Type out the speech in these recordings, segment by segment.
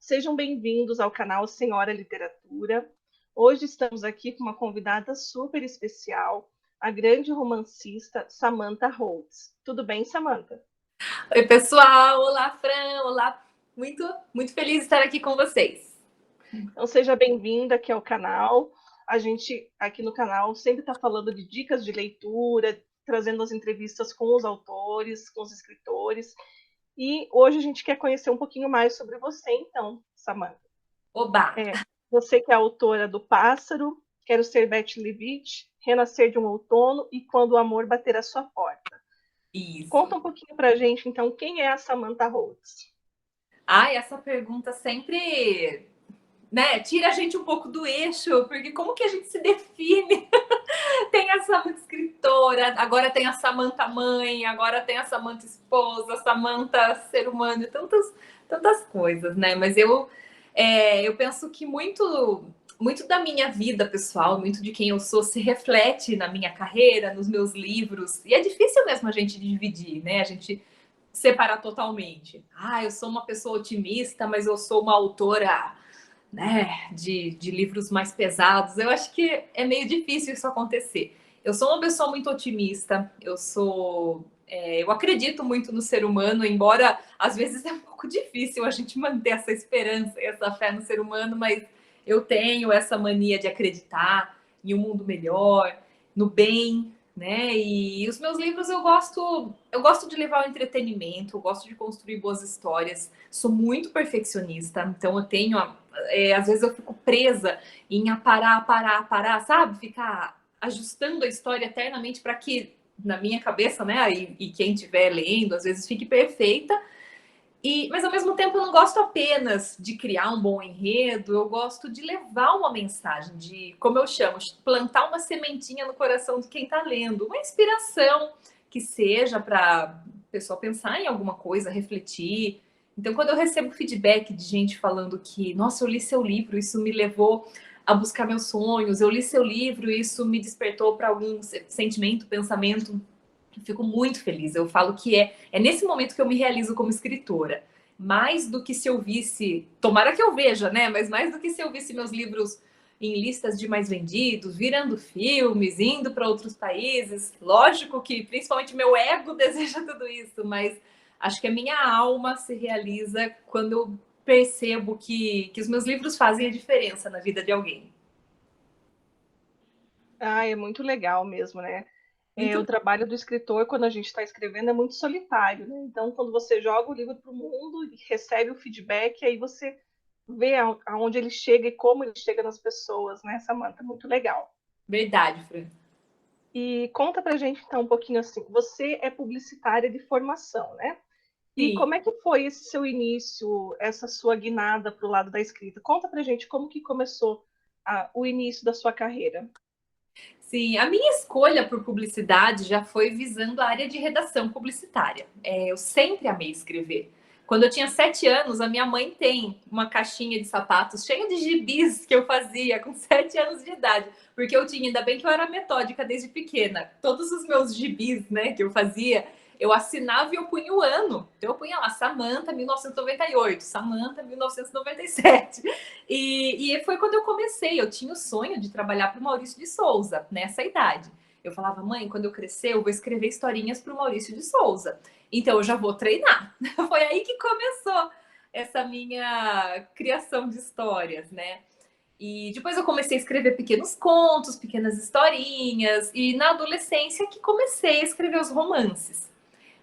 Sejam bem-vindos ao canal Senhora Literatura. Hoje estamos aqui com uma convidada super especial, a grande romancista Samantha Holtz. Tudo bem, Samantha? Oi, pessoal! Olá, Fran! Olá! Muito feliz de estar aqui com vocês. Então, seja bem-vinda aqui ao canal. A gente, aqui no canal, sempre está falando de dicas de leitura, trazendo as entrevistas com os autores, com os escritores. E hoje a gente quer conhecer um pouquinho mais sobre você, então, Samantha. Oba! Você que é autora do Pássaro, Quero Ser Beth Leavitt, Renascer de um Outono e Quando o Amor Bater à Sua Porta. Isso. Conta um pouquinho pra gente, então, quem é a Samantha Holtz? Essa pergunta sempre, né, tira a gente um pouco do eixo, porque como que a gente se define? Tem a Samantha escritora, agora tem a Samantha mãe, agora tem a Samantha esposa, Samantha ser humano, tantas coisas, né? Mas eu penso que muito da minha vida pessoal, muito de quem eu sou, se reflete na minha carreira, nos meus livros. E é difícil mesmo a gente dividir, né? A gente separar totalmente. Eu sou uma pessoa otimista, mas eu sou uma autora, né, de livros mais pesados. Eu acho que é meio difícil isso acontecer. Eu sou uma pessoa muito otimista, eu acredito muito no ser humano, embora às vezes é um pouco difícil a gente manter essa esperança e essa fé no ser humano, mas eu tenho essa mania de acreditar em um mundo melhor, no bem, né? E os meus livros eu gosto de levar o entretenimento, eu gosto de construir boas histórias. Sou muito perfeccionista, então eu tenho às vezes eu fico presa em parar, sabe? Ficar ajustando a história eternamente para que na minha cabeça, né? E quem estiver lendo, às vezes fique perfeita. Mas ao mesmo tempo eu não gosto apenas de criar um bom enredo, eu gosto de levar uma mensagem, de, como eu chamo, plantar uma sementinha no coração de quem está lendo, uma inspiração que seja para o pessoal pensar em alguma coisa, refletir. Então, quando eu recebo feedback de gente falando que, nossa, eu li seu livro, isso me levou a buscar meus sonhos, eu li seu livro, isso me despertou para algum sentimento, pensamento, eu fico muito feliz. Eu falo que é nesse momento que eu me realizo como escritora. Mais do que se eu visse, tomara que eu veja, né? Mas mais do que se eu visse meus livros em listas de mais vendidos, virando filmes, indo para outros países. Lógico que principalmente meu ego deseja tudo isso, mas acho que a minha alma se realiza quando eu percebo que os meus livros fazem a diferença na vida de alguém. É muito legal mesmo, né? O Muito. trabalho do escritor, quando a gente está escrevendo, é muito solitário, né? Então, quando você joga o livro para o mundo e recebe o feedback, aí você vê aonde ele chega e como ele chega nas pessoas, né, Samantha? Muito legal. Verdade, Fran. E conta pra gente, então, um pouquinho assim, você é publicitária de formação, né? E Sim. como é que foi esse seu início, essa sua guinada para o lado da escrita? Conta pra gente como que começou o início da sua carreira. Sim, a minha escolha por publicidade já foi visando a área de redação publicitária. Eu sempre amei escrever. Quando eu tinha 7 anos, a minha mãe tem uma caixinha de sapatos cheia de gibis que eu fazia com 7 anos de idade. Porque eu tinha, ainda bem que eu era metódica desde pequena. Todos os meus gibis, né, que eu fazia, eu assinava e eu punha o ano. Então eu punha lá, Samantha 1998, Samantha 1997. E foi quando eu comecei. Eu tinha o sonho de trabalhar para o Maurício de Souza, nessa idade. Eu falava, mãe, quando eu crescer, eu vou escrever historinhas para o Maurício de Souza. Então eu já vou treinar. Foi aí que começou essa minha criação de histórias, né? E depois eu comecei a escrever pequenos contos, pequenas historinhas, e na adolescência que comecei a escrever os romances.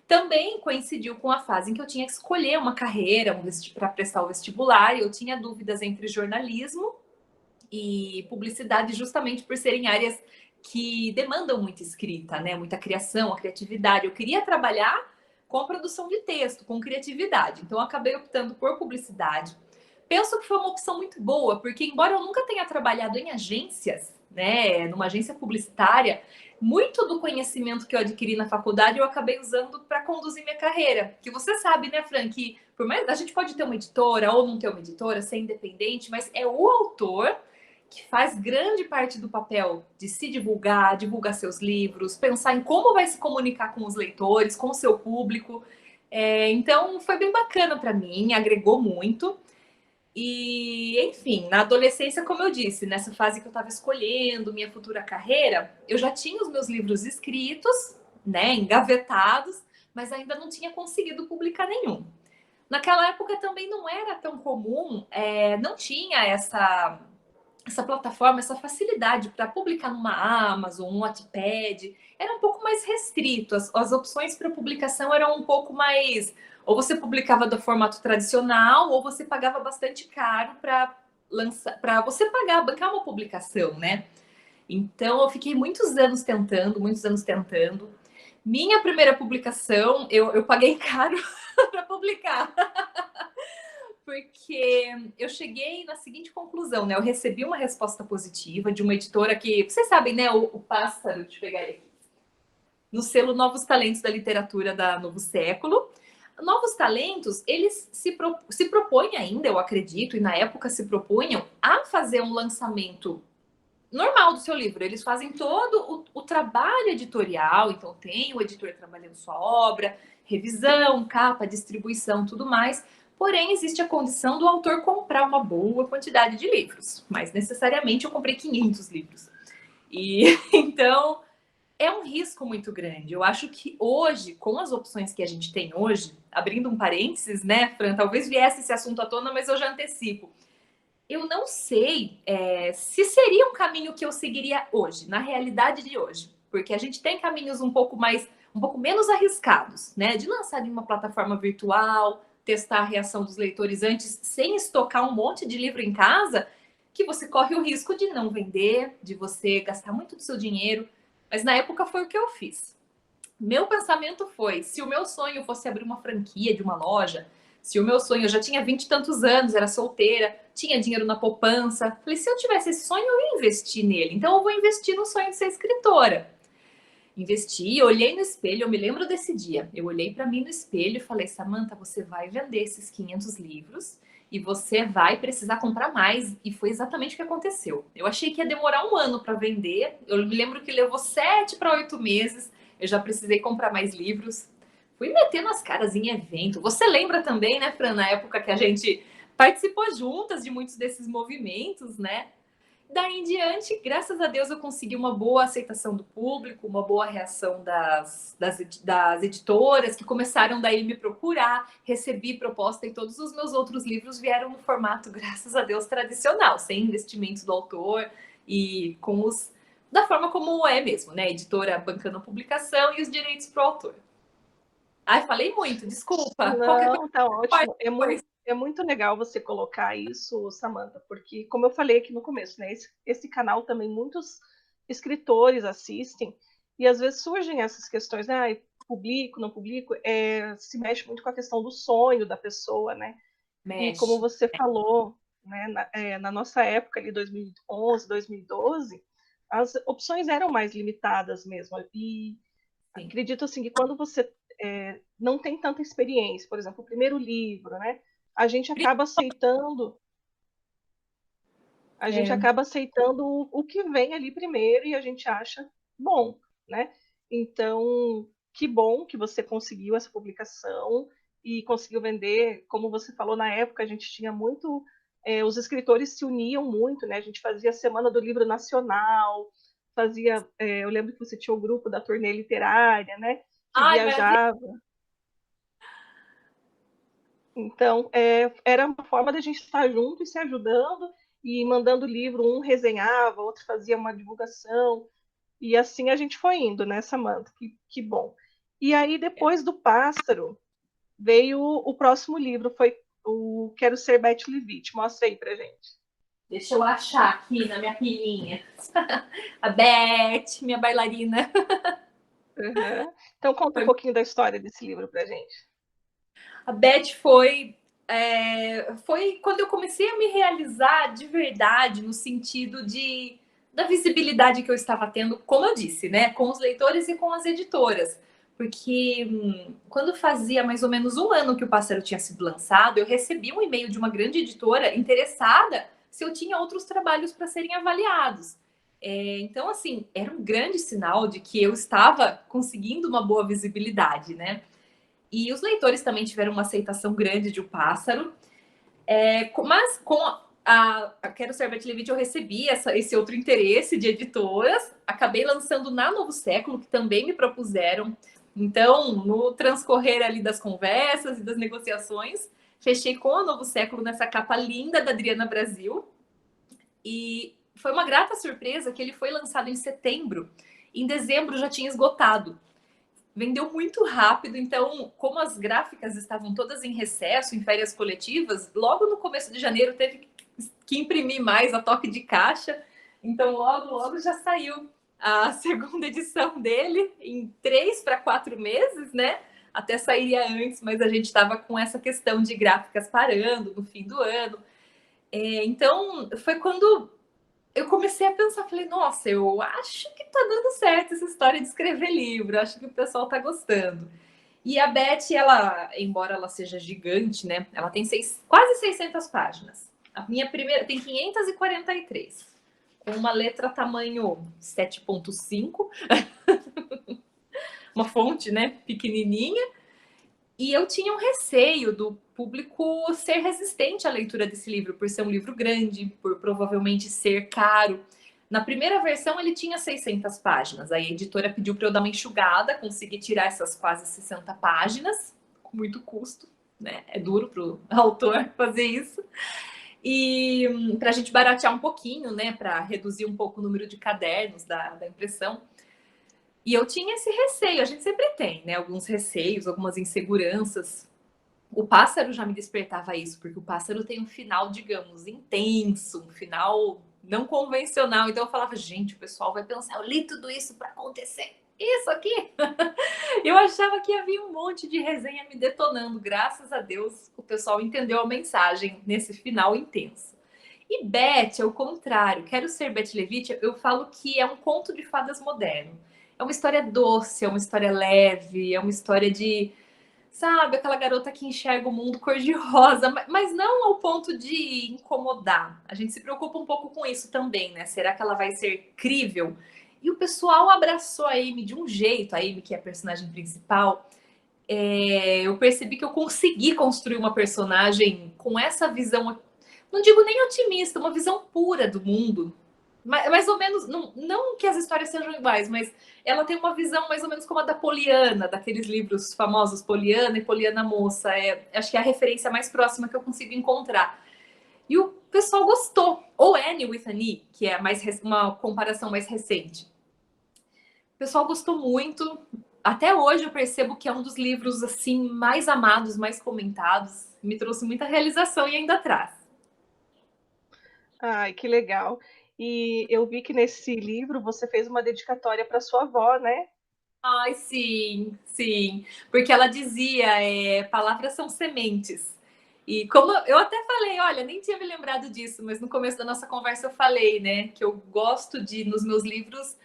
Também coincidiu com a fase em que eu tinha que escolher uma carreira para prestar o vestibular, e eu tinha dúvidas entre jornalismo e publicidade, justamente por serem áreas que demandam muita escrita, né? Muita criação, a criatividade. Eu queria trabalhar com a produção de texto, com criatividade. Então, eu acabei optando por publicidade. Penso que foi uma opção muito boa, porque embora eu nunca tenha trabalhado em agências, né, numa agência publicitária, muito do conhecimento que eu adquiri na faculdade eu acabei usando para conduzir minha carreira. Que você sabe, né, Fran, que por mais a gente pode ter uma editora ou não ter uma editora, ser independente, mas é o autor que faz grande parte do papel de se divulgar, divulgar seus livros, pensar em como vai se comunicar com os leitores, com o seu público. Então, foi bem bacana para mim, agregou muito. E, enfim, na adolescência, como eu disse, nessa fase que eu estava escolhendo minha futura carreira, eu já tinha os meus livros escritos, né, engavetados, mas ainda não tinha conseguido publicar nenhum. Naquela época também não era tão comum, não tinha essa plataforma, essa facilidade para publicar numa Amazon, um Wattpad, era um pouco mais restrito. As opções para publicação eram um pouco mais. Ou você publicava do formato tradicional, ou você pagava bastante caro para lançar, para você pagar, bancar uma publicação, né? Então eu fiquei muitos anos tentando, muitos anos tentando. Minha primeira publicação, eu paguei caro para publicar. Porque eu cheguei na seguinte conclusão, né? Eu recebi uma resposta positiva de uma editora que, vocês sabem, né? O Pássaro, deixa eu pegar ele aqui, no selo Novos Talentos da Literatura da Novo Século. Novos Talentos, eles se propõem ainda, eu acredito, e na época se propunham a fazer um lançamento normal do seu livro. Eles fazem todo o trabalho editorial, então tem o editor trabalhando sua obra, revisão, capa, distribuição, tudo mais. Porém, existe a condição do autor comprar uma boa quantidade de livros. Mas necessariamente eu comprei 500 livros. E então é um risco muito grande. Eu acho que hoje, com as opções que a gente tem hoje, abrindo um parênteses, né, Fran? Talvez viesse esse assunto à tona, mas eu já antecipo. Eu não sei se seria um caminho que eu seguiria hoje, na realidade de hoje, porque a gente tem caminhos um pouco menos arriscados, né? De lançar em uma plataforma virtual, testar a reação dos leitores antes, sem estocar um monte de livro em casa, que você corre o risco de não vender, de você gastar muito do seu dinheiro. Mas na época foi o que eu fiz. Meu pensamento foi: se o meu sonho fosse abrir uma franquia de uma loja, se o meu sonho, eu já tinha 20 e tantos anos, era solteira, tinha dinheiro na poupança, falei, se eu tivesse esse sonho, eu ia investir nele. Então eu vou investir no sonho de ser escritora. Investi, olhei no espelho, eu me lembro desse dia. Eu olhei para mim no espelho e falei: Samantha, você vai vender esses 500 livros e você vai precisar comprar mais. E foi exatamente o que aconteceu. Eu achei que ia demorar um ano para vender. Eu me lembro que levou 7 para 8 meses. Eu já precisei comprar mais livros. Fui metendo as caras em evento. Você lembra também, né, Fran, na época que a gente participou juntas de muitos desses movimentos, né? Daí em diante, graças a Deus, eu consegui uma boa aceitação do público, uma boa reação das editoras, que começaram daí me procurar, recebi proposta e todos os meus outros livros vieram no formato, graças a Deus, tradicional, sem investimentos do autor e da forma como é mesmo, né? Editora bancando a publicação e os direitos para o autor. Ai, falei muito, desculpa. Qualquer Não, tá ótimo. coisa. É muito legal você colocar isso, Samantha, porque, como eu falei aqui no começo, né, esse canal também muitos escritores assistem, e às vezes surgem essas questões, né, publico, não publico, se mexe muito com a questão do sonho da pessoa, né? E como Mexe. você falou, né, na nossa época, ali, 2011, 2012, as opções eram mais limitadas mesmo, e Sim. acredito assim que quando você não tem tanta experiência, por exemplo, o primeiro livro, né? A gente acaba aceitando, o que vem ali primeiro e a gente acha bom, né? Então, que bom que você conseguiu essa publicação e conseguiu vender. Como você falou, na época a gente tinha muito, os escritores se uniam muito, né? A gente fazia a Semana do Livro Nacional, eu lembro que você tinha o grupo da turnê literária, né? Que Ai, maravilha. viajava. Então, era uma forma da gente estar junto e se ajudando e mandando livro, um resenhava, outro fazia uma divulgação, e assim a gente foi indo, né, Samantha? Que bom. E aí, depois do Pássaro, veio o próximo livro, foi o Quero Ser Beth Leavitt. Mostra aí pra gente. Deixa eu achar aqui na minha pilhinha. A Beth, minha bailarina. Uhum. Então, conta um pouquinho da história desse livro pra gente. A Beth foi quando eu comecei a me realizar de verdade, no sentido da visibilidade que eu estava tendo, como eu disse, né, com os leitores e com as editoras. Porque quando fazia mais ou menos um ano que o Pássaro tinha sido lançado, eu recebi um e-mail de uma grande editora interessada se eu tinha outros trabalhos para serem avaliados. Então, assim, era um grande sinal de que eu estava conseguindo uma boa visibilidade, né? E os leitores também tiveram uma aceitação grande de O Pássaro. Mas com a Quero Ser Beth Levítia eu recebi esse outro interesse de editoras, acabei lançando na Novo Século, que também me propuseram. Então, no transcorrer ali das conversas e das negociações, fechei com a Novo Século nessa capa linda da Adriana Brasil. E foi uma grata surpresa que ele foi lançado em setembro. Em dezembro já tinha esgotado. Vendeu muito rápido, então, como as gráficas estavam todas em recesso, em férias coletivas, logo no começo de janeiro teve que imprimir mais a toque de caixa. Então, logo já saiu a segunda edição dele, em 3 para 4 meses, né? Até sairia antes, mas a gente estava com essa questão de gráficas parando no fim do ano. Então, foi quando eu comecei a pensar, falei, nossa, eu acho que tá dando certo essa história de escrever livro, acho que o pessoal tá gostando. E a Beth, ela, embora ela seja gigante, né, ela tem quase 600 páginas. A minha primeira tem 543, com uma letra tamanho 7.5, uma fonte, né, pequenininha. E eu tinha um receio do público ser resistente à leitura desse livro, por ser um livro grande, por provavelmente ser caro. Na primeira versão, ele tinha 600 páginas. Aí a editora pediu para eu dar uma enxugada, conseguir tirar essas quase 60 páginas, com muito custo, né? É duro para o autor fazer isso. E para a gente baratear um pouquinho, né? Para reduzir um pouco o número de cadernos da impressão. E eu tinha esse receio, a gente sempre tem, né? Alguns receios, algumas inseguranças. O Pássaro já me despertava isso, porque o Pássaro tem um final, digamos, intenso, um final não convencional. Então eu falava, gente, o pessoal vai pensar, eu li tudo isso para acontecer isso aqui. Eu achava que havia um monte de resenha me detonando. Graças a Deus, o pessoal entendeu a mensagem nesse final intenso. E Beth, ao contrário, Quero Ser Beth Levítia, eu falo que é um conto de fadas moderno. É uma história doce, é uma história leve, é uma história de, sabe, aquela garota que enxerga o mundo cor-de-rosa, mas não ao ponto de incomodar. A gente se preocupa um pouco com isso também, né? Será que ela vai ser crível? E o pessoal abraçou a Amy de um jeito, a Amy, que é a personagem principal. Eu percebi que eu consegui construir uma personagem com essa visão, não digo nem otimista, uma visão pura do mundo. Mais ou menos, não que as histórias sejam iguais, mas ela tem uma visão mais ou menos como a da Poliana, daqueles livros famosos Poliana e Poliana Moça. Acho que é a referência mais próxima que eu consigo encontrar. E o pessoal gostou. Ou Annie with an E, que é uma comparação mais recente. O pessoal gostou muito. Até hoje eu percebo que é um dos livros assim mais amados, mais comentados. Me trouxe muita realização e ainda traz. Ai, que legal. E eu vi que nesse livro você fez uma dedicatória para sua avó, né? Ai, sim, sim. Porque ela dizia, palavras são sementes. E como eu até falei, olha, nem tinha me lembrado disso, mas no começo da nossa conversa eu falei, né, que eu gosto de, nos meus livros,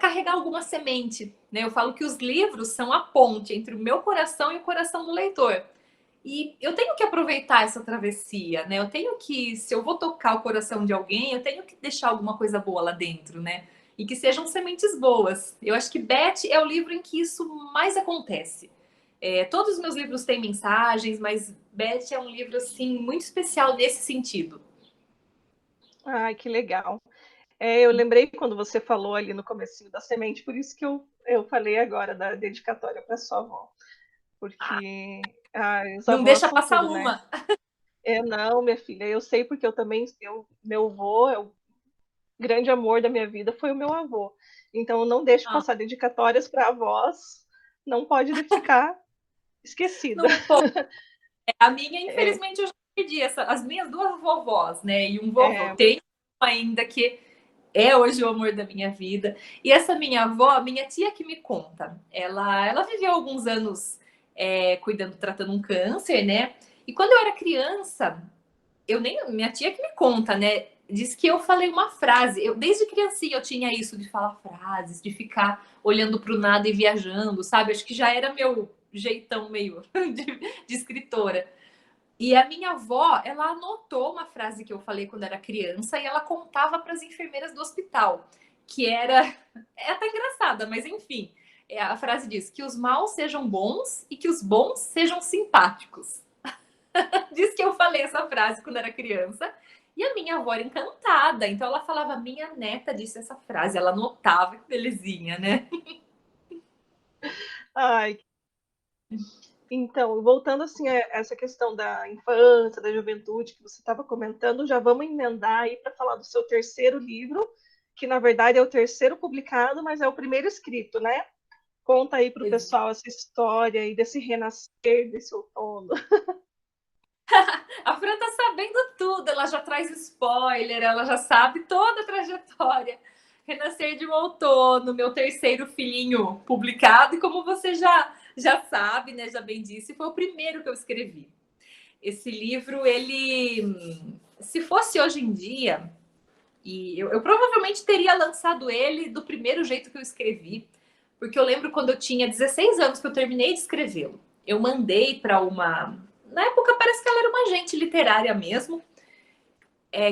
carregar alguma semente, né? Eu falo que os livros são a ponte entre o meu coração e o coração do leitor. E eu tenho que aproveitar essa travessia, né? Eu tenho que, se eu vou tocar o coração de alguém, eu tenho que deixar alguma coisa boa lá dentro, né? E que sejam sementes boas. Eu acho que Beth é o livro em que isso mais acontece. Todos os meus livros têm mensagens, mas Beth é um livro assim muito especial nesse sentido. Ai, que legal. Eu lembrei quando você falou ali no comecinho da semente, por isso que eu falei agora da dedicatória para sua avó. Porque os Não avós deixa são passar tudo, né? uma. Não, minha filha, eu sei porque eu também, meu avô, o grande amor da minha vida foi o meu avô. Então, eu não deixo Ah, passar dedicatórias para avós, não pode ficar esquecida. não pode. A minha, É, infelizmente, eu já perdi as minhas duas vovós, né? E um vovô. é, Tem ainda que é hoje o amor da minha vida. E essa minha avó, minha tia que me conta, ela viveu alguns anos tratando um câncer, né? E quando eu era criança, minha tia que me conta, né? Diz que eu falei uma frase. Desde criancinha eu tinha isso de falar frases, de ficar olhando para o nada e viajando, sabe? Acho que já era meu jeitão meio de escritora. E a minha avó, ela anotou uma frase que eu falei quando era criança e ela contava para as enfermeiras do hospital, que era é até engraçada, mas enfim, a frase diz que os maus sejam bons e que os bons sejam simpáticos. Diz que eu falei essa frase quando era criança. E a minha avó era encantada. Então ela falava, minha neta disse essa frase. Ela anotava, que belezinha, né? Ai, então, voltando assim a essa questão da infância, da juventude que você estava comentando, já vamos emendar aí para falar do seu terceiro livro, que na verdade é o terceiro publicado, mas é o primeiro escrito, né? Conta aí para o pessoal essa história aí desse renascer desse outono. A Fran tá sabendo tudo, ela já traz spoiler, ela já sabe toda a trajetória. Renascer de um outono, meu terceiro filhinho publicado, e como você já sabe, né, já bem disse, foi o primeiro que eu escrevi. Esse livro, ele, se fosse hoje em dia, e eu provavelmente teria lançado ele do primeiro jeito que eu escrevi, porque eu lembro quando eu tinha 16 anos que eu terminei de escrevê-lo. Eu mandei para uma. Na época parece que ela era uma agente literária mesmo,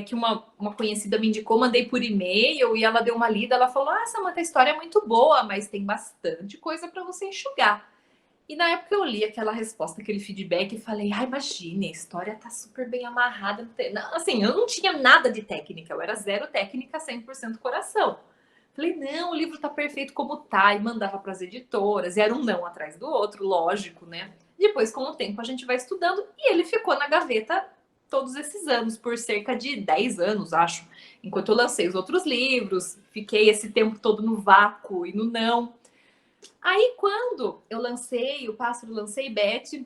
que uma conhecida me indicou, mandei por e-mail e ela deu uma lida, ela falou: "Ah, Samantha, a história é muito boa, mas tem bastante coisa para você enxugar". E na época eu li aquela resposta, aquele feedback e falei: "Ai, imagine, a história tá super bem amarrada". Não, assim, eu não tinha nada de técnica, eu era zero técnica, 100% coração. Falei: "Não, o livro tá perfeito como tá", e mandava para as editoras, e era um não atrás do outro, lógico, né? Depois, com o tempo, a gente vai estudando e ele ficou na gaveta todos esses anos, por cerca de 10 anos, acho. Enquanto eu lancei os outros livros, fiquei esse tempo todo no vácuo e no não. Aí, quando eu lancei o Pássaro, lancei Beth,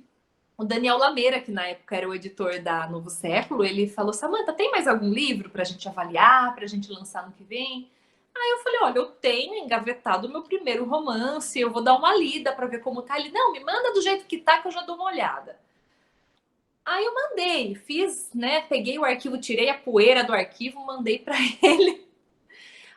o Daniel Lameira, que na época era o editor da Novo Século, ele falou: Samantha, tem mais algum livro para a gente avaliar, para a gente lançar no que vem? Aí eu falei: olha, eu tenho engavetado o meu primeiro romance, eu vou dar uma lida para ver como tá. Ele: não, me manda do jeito que tá, que eu já dou uma olhada. Aí eu mandei, fiz, né? Peguei o arquivo, tirei a poeira do arquivo, mandei para ele.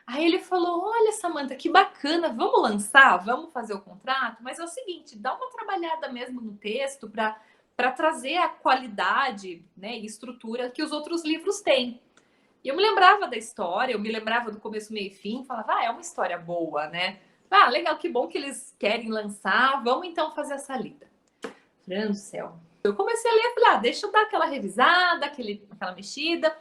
Aí ele falou: olha, Samantha, que bacana, vamos lançar, vamos fazer o contrato, mas é o seguinte, dá uma trabalhada mesmo no texto para trazer a qualidade, né, e estrutura que os outros livros têm. E eu me lembrava da história, eu me lembrava do começo, meio e fim, falava: ah, é uma história boa, né? Ah, legal, que bom que eles querem lançar, vamos então fazer essa lida. Meu Deus do céu. Eu comecei a ler, falei: ah, deixa eu dar aquela revisada, aquela mexida.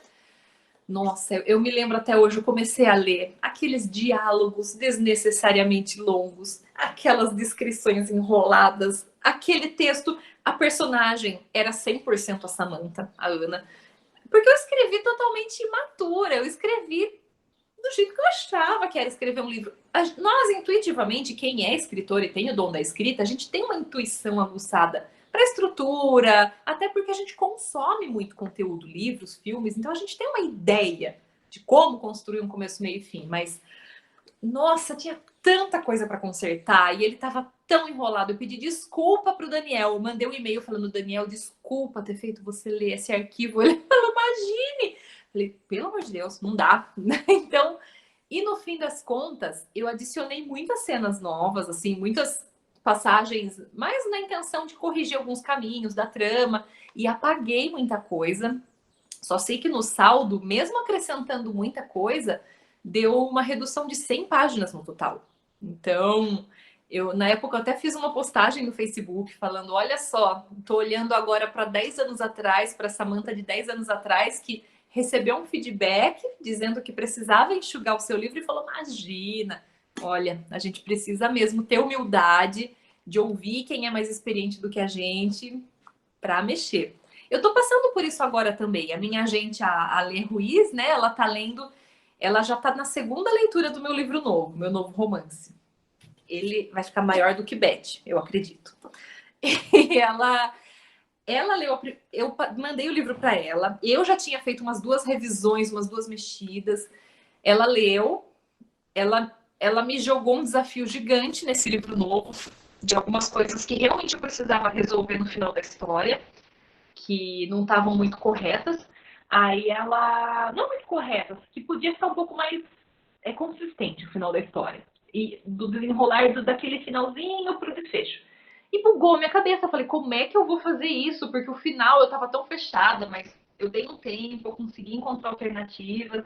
Nossa, eu me lembro até hoje, eu comecei a ler aqueles diálogos desnecessariamente longos, aquelas descrições enroladas, aquele texto. A personagem era 100% a Samantha, a Ana, porque eu escrevi totalmente imatura, eu escrevi do jeito que eu achava que era escrever um livro. Nós, intuitivamente, quem é escritor e tem o dom da escrita, a gente tem uma intuição aguçada para estrutura, até porque a gente consome muito conteúdo, livros, filmes, então a gente tem uma ideia de como construir um começo, meio e fim, mas nossa, tinha tanta coisa para consertar e ele estava tão enrolado. Eu pedi desculpa para o Daniel, eu mandei um e-mail falando: Daniel, desculpa ter feito você ler esse arquivo. Ele falou: imagine. Falei: pelo amor de Deus, não dá. Então, e no fim das contas, eu adicionei muitas cenas novas, assim, muitas passagens, mais na intenção de corrigir alguns caminhos da trama, e apaguei muita coisa. Só sei que no saldo, mesmo acrescentando muita coisa, deu uma redução de 100 páginas no total. Então, eu na época eu até fiz uma postagem no Facebook falando: olha só, estou olhando agora para 10 anos atrás, para Samantha de 10 anos atrás, que recebeu um feedback dizendo que precisava enxugar o seu livro e falou: imagina, olha, a gente precisa mesmo ter humildade de ouvir quem é mais experiente do que a gente para mexer. Eu tô passando por isso agora também. A minha agente, a Lê Ruiz, né? Ela tá lendo, ela já tá na segunda leitura do meu livro novo, meu novo romance. Ele vai ficar maior do que Beth, eu acredito. E ela leu, eu mandei o livro para ela. Eu já tinha feito umas duas revisões, umas duas mexidas. Ela leu, ela me jogou um desafio gigante nesse livro novo, de algumas coisas que realmente eu precisava resolver no final da história, que não estavam muito corretas. Aí ela. Não muito corretas, que podia ficar um pouco mais consistente o final da história. E do desenrolar daquele finalzinho pro desfecho. E bugou minha cabeça. Eu falei: como é que eu vou fazer isso? Porque o final eu tava tão fechada, mas eu dei um tempo, eu consegui encontrar alternativas.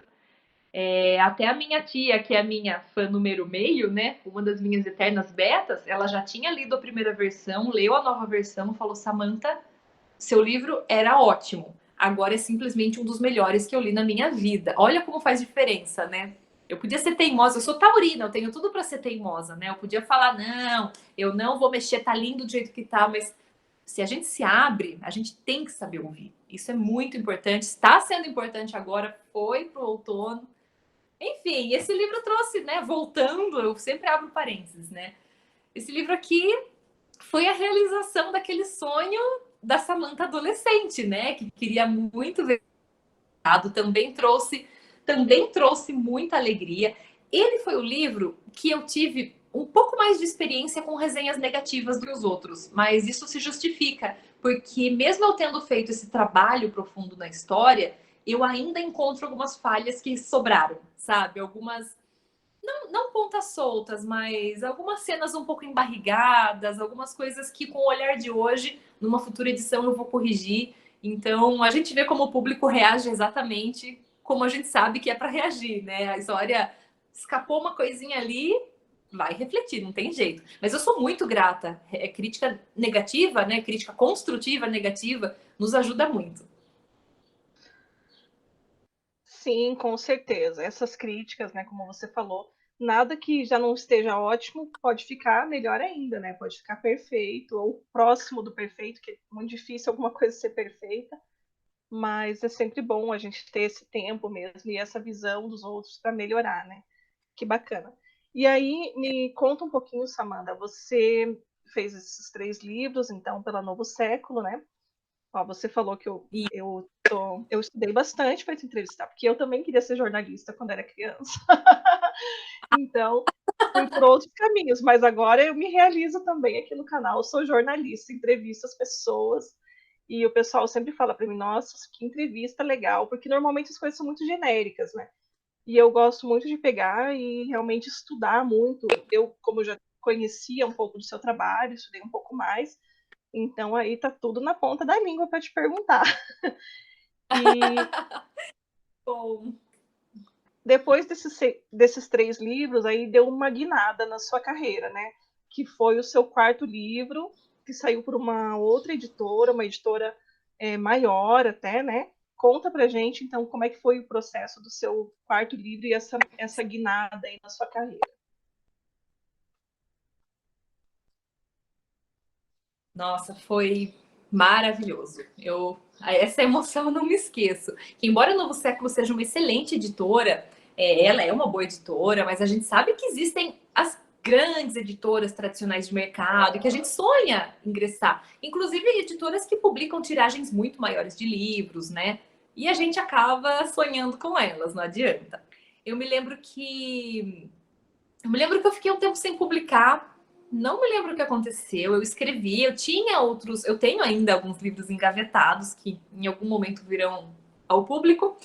Até a minha tia, que é a minha fã número meio, né? Uma das minhas eternas betas, ela já tinha lido a primeira versão, leu a nova versão, falou: Samantha, seu livro era ótimo. Agora é simplesmente um dos melhores que eu li na minha vida. Olha como faz diferença, né? Eu podia ser teimosa, eu sou taurina, eu tenho tudo para ser teimosa, né? Eu podia falar, não, eu não vou mexer, tá lindo do jeito que tá, mas se a gente se abre, a gente tem que saber ouvir. Isso é muito importante, está sendo importante agora, foi pro outono. Enfim, esse livro trouxe, né, voltando, eu sempre abro parênteses, né? Esse livro aqui foi a realização daquele sonho da Samantha adolescente, né? Que queria muito ver. Também trouxe muita alegria. Ele foi o livro que eu tive um pouco mais de experiência com resenhas negativas do que os outros, mas isso se justifica, porque mesmo eu tendo feito esse trabalho profundo na história, eu ainda encontro algumas falhas que sobraram, sabe? Algumas não pontas soltas, mas algumas cenas um pouco embarrigadas, algumas coisas que com o olhar de hoje, numa futura edição eu vou corrigir. Então, a gente vê como o público reage exatamente como a gente sabe que é para reagir, né? A história escapou uma coisinha ali, vai refletir, não tem jeito. Mas eu sou muito grata. Crítica negativa, né? Crítica construtiva, negativa, nos ajuda muito. Sim, com certeza. Essas críticas, né, como você falou, nada que já não esteja ótimo pode ficar melhor ainda, né? Pode ficar perfeito ou próximo do perfeito, que é muito difícil alguma coisa ser perfeita, mas é sempre bom a gente ter esse tempo mesmo e essa visão dos outros para melhorar, né? Que bacana. E aí, me conta um pouquinho, Samanda, você fez esses 3 livros, então, pela Novo Século, né? Ó, você falou que E eu estudei bastante para te entrevistar, porque eu também queria ser jornalista quando era criança. Então, fui por outros caminhos, mas agora eu me realizo também aqui no canal. Eu sou jornalista, entrevisto as pessoas, e o pessoal sempre fala para mim: nossa, que entrevista legal, porque normalmente as coisas são muito genéricas, né? E eu gosto muito de pegar e realmente estudar muito. Eu, como já conhecia um pouco do seu trabalho, estudei um pouco mais, então aí tá tudo na ponta da língua para te perguntar. E bom, depois desses 3 livros, aí deu uma guinada na sua carreira, né? Que foi o seu 4º livro, que saiu por uma outra editora, uma editora maior até, né? Conta pra gente, então, como é que foi o processo do seu 4º livro e essa guinada aí na sua carreira. nossa, foi maravilhoso. Essa emoção eu não me esqueço. Que embora o Novo Século seja uma excelente editora, ela é uma boa editora, mas a gente sabe que existem as grandes editoras tradicionais de mercado e que a gente sonha ingressar. Inclusive editoras que publicam tiragens muito maiores de livros, né? E a gente acaba sonhando com elas, não adianta. Eu me lembro que eu fiquei um tempo sem publicar. Não me lembro o que aconteceu. Eu escrevi, eu tenho ainda alguns livros engavetados que em algum momento virão ao público.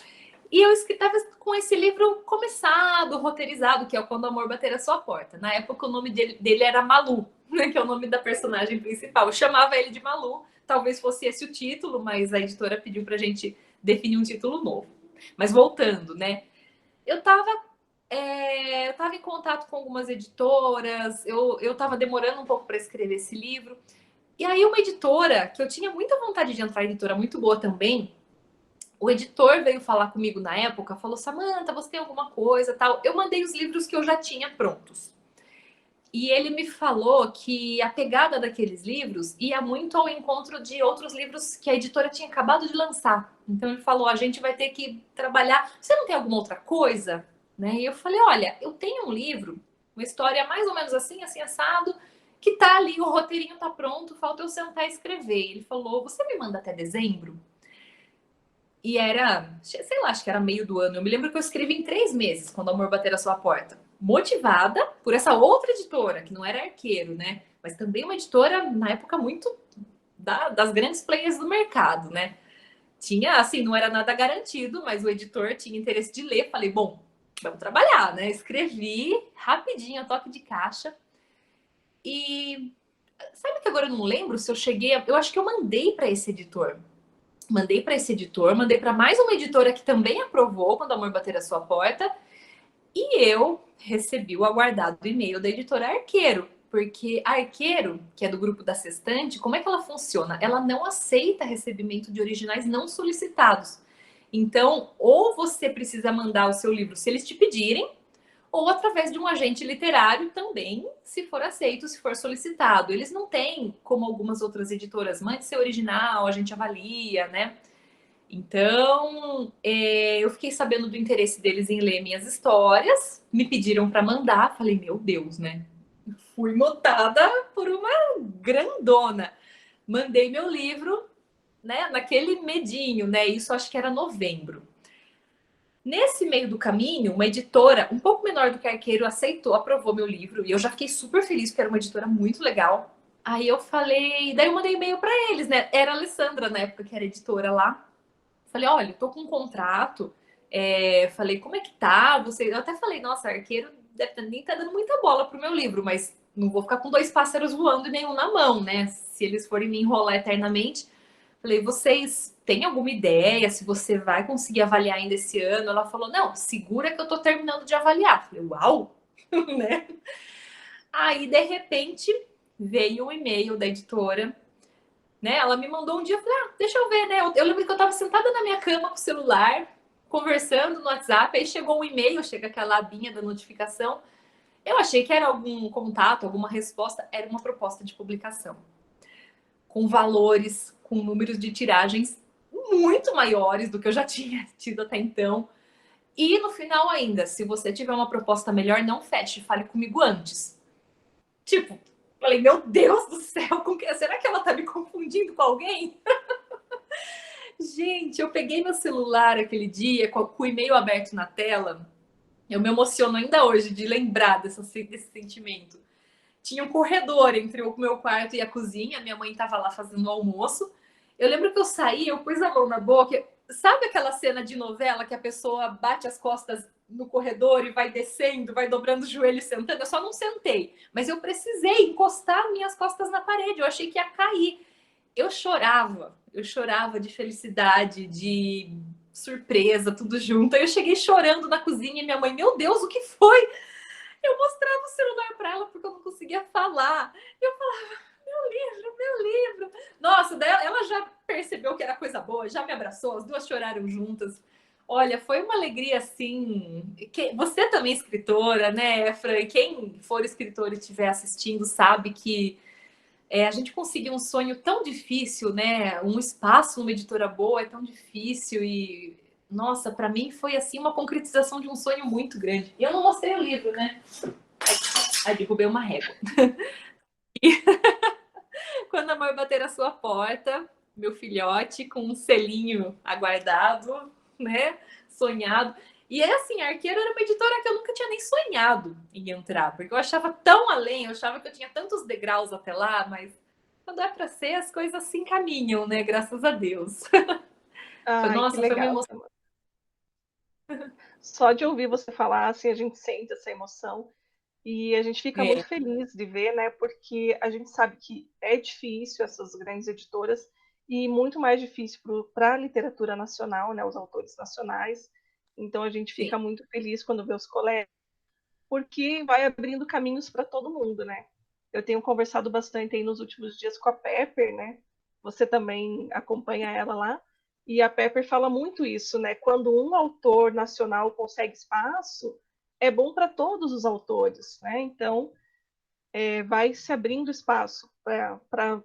E eu estava com esse livro começado, roteirizado, que é o Quando o Amor Bater a Sua Porta. Na época o nome dele era Malu, né, que é o nome da personagem principal. Eu chamava ele de Malu, talvez fosse esse o título, mas a editora pediu pra gente definir um título novo. Mas voltando, né? Eu estava em contato com algumas editoras, eu estava demorando um pouco para escrever esse livro. E aí, uma editora, que eu tinha muita vontade de entrar, editora muito boa também, o editor veio falar comigo na época, falou: Samantha, você tem alguma coisa tal? Eu mandei os livros que eu já tinha prontos. E ele me falou que a pegada daqueles livros ia muito ao encontro de outros livros que a editora tinha acabado de lançar. Então ele falou: a gente vai ter que trabalhar. Você não tem alguma outra coisa? Né? E eu falei: olha, eu tenho um livro, uma história mais ou menos assim, assim, assado, que tá ali, o roteirinho tá pronto, falta eu sentar e escrever. Ele falou: você me manda até dezembro? E era, sei lá, acho que era meio do ano. Eu me lembro que eu escrevi em 3 meses, Quando o Amor Bater a Sua Porta. Motivada por essa outra editora, que não era Arqueiro, né? Mas também uma editora, na época, muito das grandes players do mercado, né? Tinha, assim, não era nada garantido, mas o editor tinha interesse de ler. Falei, bom, vamos trabalhar, né? Escrevi rapidinho, a toque de caixa. E sabe que agora eu não lembro se eu cheguei. Eu acho que eu mandei para esse editor. Mandei para esse editor, mandei para mais uma editora que também aprovou Quando o Amor Bater a Sua Porta, e eu recebi o aguardado e-mail da editora Arqueiro. Porque a Arqueiro, que é do grupo da Sextante, como é que ela funciona? Ela não aceita recebimento de originais não solicitados. Então, ou você precisa mandar o seu livro se eles te pedirem, ou através de um agente literário também, se for aceito, se for solicitado. Eles não têm, como algumas outras editoras, mande seu original, a gente avalia, né? Então, eu fiquei sabendo do interesse deles em ler minhas histórias, me pediram para mandar, falei, meu Deus, né? Fui notada por uma grandona. Mandei meu livro, né, naquele medinho, né? Isso acho que era novembro. Nesse meio do caminho, uma editora um pouco menor do que Arqueiro aceitou, aprovou meu livro, e eu já fiquei super feliz, porque era uma editora muito legal. Aí eu falei, daí eu mandei e-mail para eles, né? Era a Alessandra na época que era editora lá. Falei, olha, tô com um contrato. Falei, como é que tá? Eu até falei, nossa, Arqueiro nem tá dando muita bola pro meu livro, mas não vou ficar com dois pássaros voando e nenhum na mão, né? Se eles forem me enrolar eternamente. Falei, vocês têm alguma ideia se você vai conseguir avaliar ainda esse ano? Ela falou, não, segura que eu tô terminando de avaliar. Falei, uau! Né? Aí, de repente, veio um e-mail da editora, né? Ela me mandou um dia, eu falei, deixa eu ver, né? Eu lembro que eu tava sentada na minha cama com o celular, conversando no WhatsApp, aí chegou um e-mail, chega aquela abinha da notificação. Eu achei que era algum contato, alguma resposta, era uma proposta de publicação. Com valores, com números de tiragens muito maiores do que eu já tinha tido até então. E no final ainda, se você tiver uma proposta melhor, não feche, fale comigo antes. Tipo, falei, meu Deus do céu, será que ela tá me confundindo com alguém? Gente, eu peguei meu celular aquele dia com o e-mail aberto na tela. Eu me emociono ainda hoje de lembrar desse sentimento. Tinha um corredor entre o meu quarto e a cozinha. Minha mãe estava lá fazendo o almoço. Eu lembro que eu saí, eu pus a mão na boca. Sabe aquela cena de novela que a pessoa bate as costas no corredor e vai descendo, vai dobrando o joelho e sentando? Eu só não sentei, mas eu precisei encostar minhas costas na parede. Eu achei que ia cair. Eu chorava de felicidade, de surpresa, tudo junto. Aí eu cheguei chorando na cozinha e minha mãe, meu Deus, o que foi? Eu mostrava o celular para ela porque eu não conseguia falar. Eu falava, meu livro, meu livro. Nossa, daí ela já percebeu que era coisa boa, já me abraçou, as duas choraram juntas. Olha, foi uma alegria assim. Você também é escritora, né, Fran? Quem for escritor e estiver assistindo sabe que a gente conseguir um sonho tão difícil, né? Um espaço numa editora boa é tão difícil e nossa, para mim foi assim uma concretização de um sonho muito grande. E eu não mostrei o livro, né? Aí derrubei uma régua. E quando a mãe bater a sua porta, meu filhote com um selinho aguardado, né? Sonhado. E é assim, a Arqueiro era uma editora que eu nunca tinha nem sonhado em entrar, porque eu achava tão além, eu achava que eu tinha tantos degraus até lá, mas quando é para ser, as coisas se encaminham, né? Graças a Deus. Ai, que Nossa, foi uma legal, emoção. Samara. Só de ouvir você falar, assim, a gente sente essa emoção e a gente fica É, muito feliz de ver, né? Porque a gente sabe que é difícil essas grandes editoras e muito mais difícil para a literatura nacional, né? Os autores nacionais. Então a gente sim. fica muito feliz quando vê os colegas, porque vai abrindo caminhos para todo mundo, né? Eu tenho conversado bastante aí nos últimos dias com a Pepper, né? Você também acompanha ela lá. E a Pepper fala muito isso, né? Quando um autor nacional consegue espaço, é bom para todos os autores, né? Então, vai se abrindo espaço para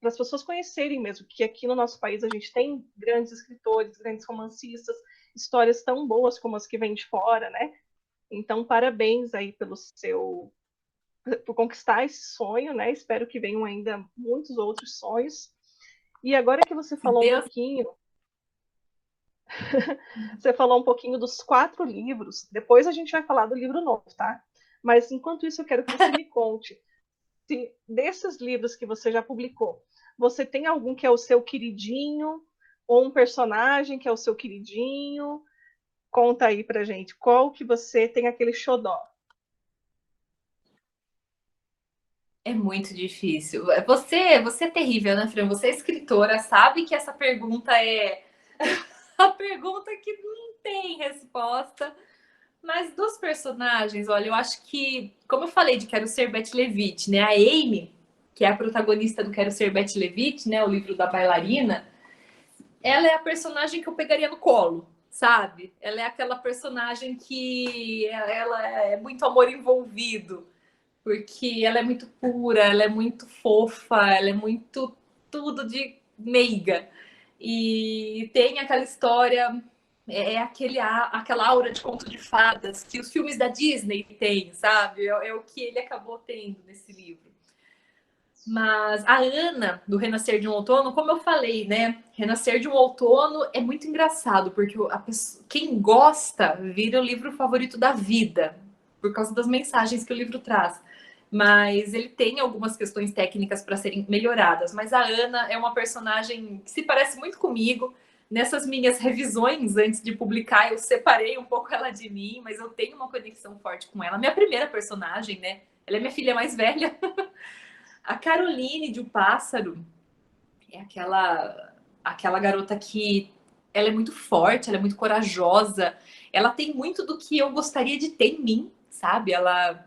as pessoas conhecerem mesmo que aqui no nosso país a gente tem grandes escritores, grandes romancistas, histórias tão boas como as que vêm de fora, né? Então, parabéns aí por conquistar esse sonho, né? Espero que venham ainda muitos outros sonhos. E agora que Se Deus. você falou um pouquinho dos 4 livros, depois a gente vai falar do livro novo, tá? Mas enquanto isso, eu quero que você me conte se desses livros que você já publicou, você tem algum que é o seu queridinho, ou um personagem que é o seu queridinho? Conta aí pra gente, qual que você tem aquele xodó? É muito difícil. Você é terrível, né, Fran? Você é escritora, sabe que essa pergunta é a pergunta que não tem resposta, Mas dos personagens, olha, eu acho que, como eu falei de Quero Ser Bette Levitt, né? A Amy, que é a protagonista do Quero Ser Bette Levitt, né? O livro da bailarina, ela é a personagem que eu pegaria no colo, sabe? Ela é aquela personagem que ela é muito amor envolvido, porque ela é muito pura, ela é muito fofa, ela é muito tudo de meiga. E tem aquela história, aquela aura de conto de fadas que os filmes da Disney têm, sabe? É o que ele acabou tendo nesse livro. Mas a Ana, do Renascer de um Outono, como eu falei, né? Renascer de um Outono é muito engraçado, porque quem gosta vira o livro favorito da vida, por causa das mensagens que o livro traz. Mas ele tem algumas questões técnicas para serem melhoradas. Mas a Ana é uma personagem que se parece muito comigo. Nessas minhas revisões antes de publicar, eu separei um pouco ela de mim, mas eu tenho uma conexão forte com ela. Minha primeira personagem, né? Ela é minha filha mais velha. A Caroline de O Pássaro é aquela garota que ela é muito forte, ela é muito corajosa, ela tem muito do que eu gostaria de ter em mim, sabe? Ela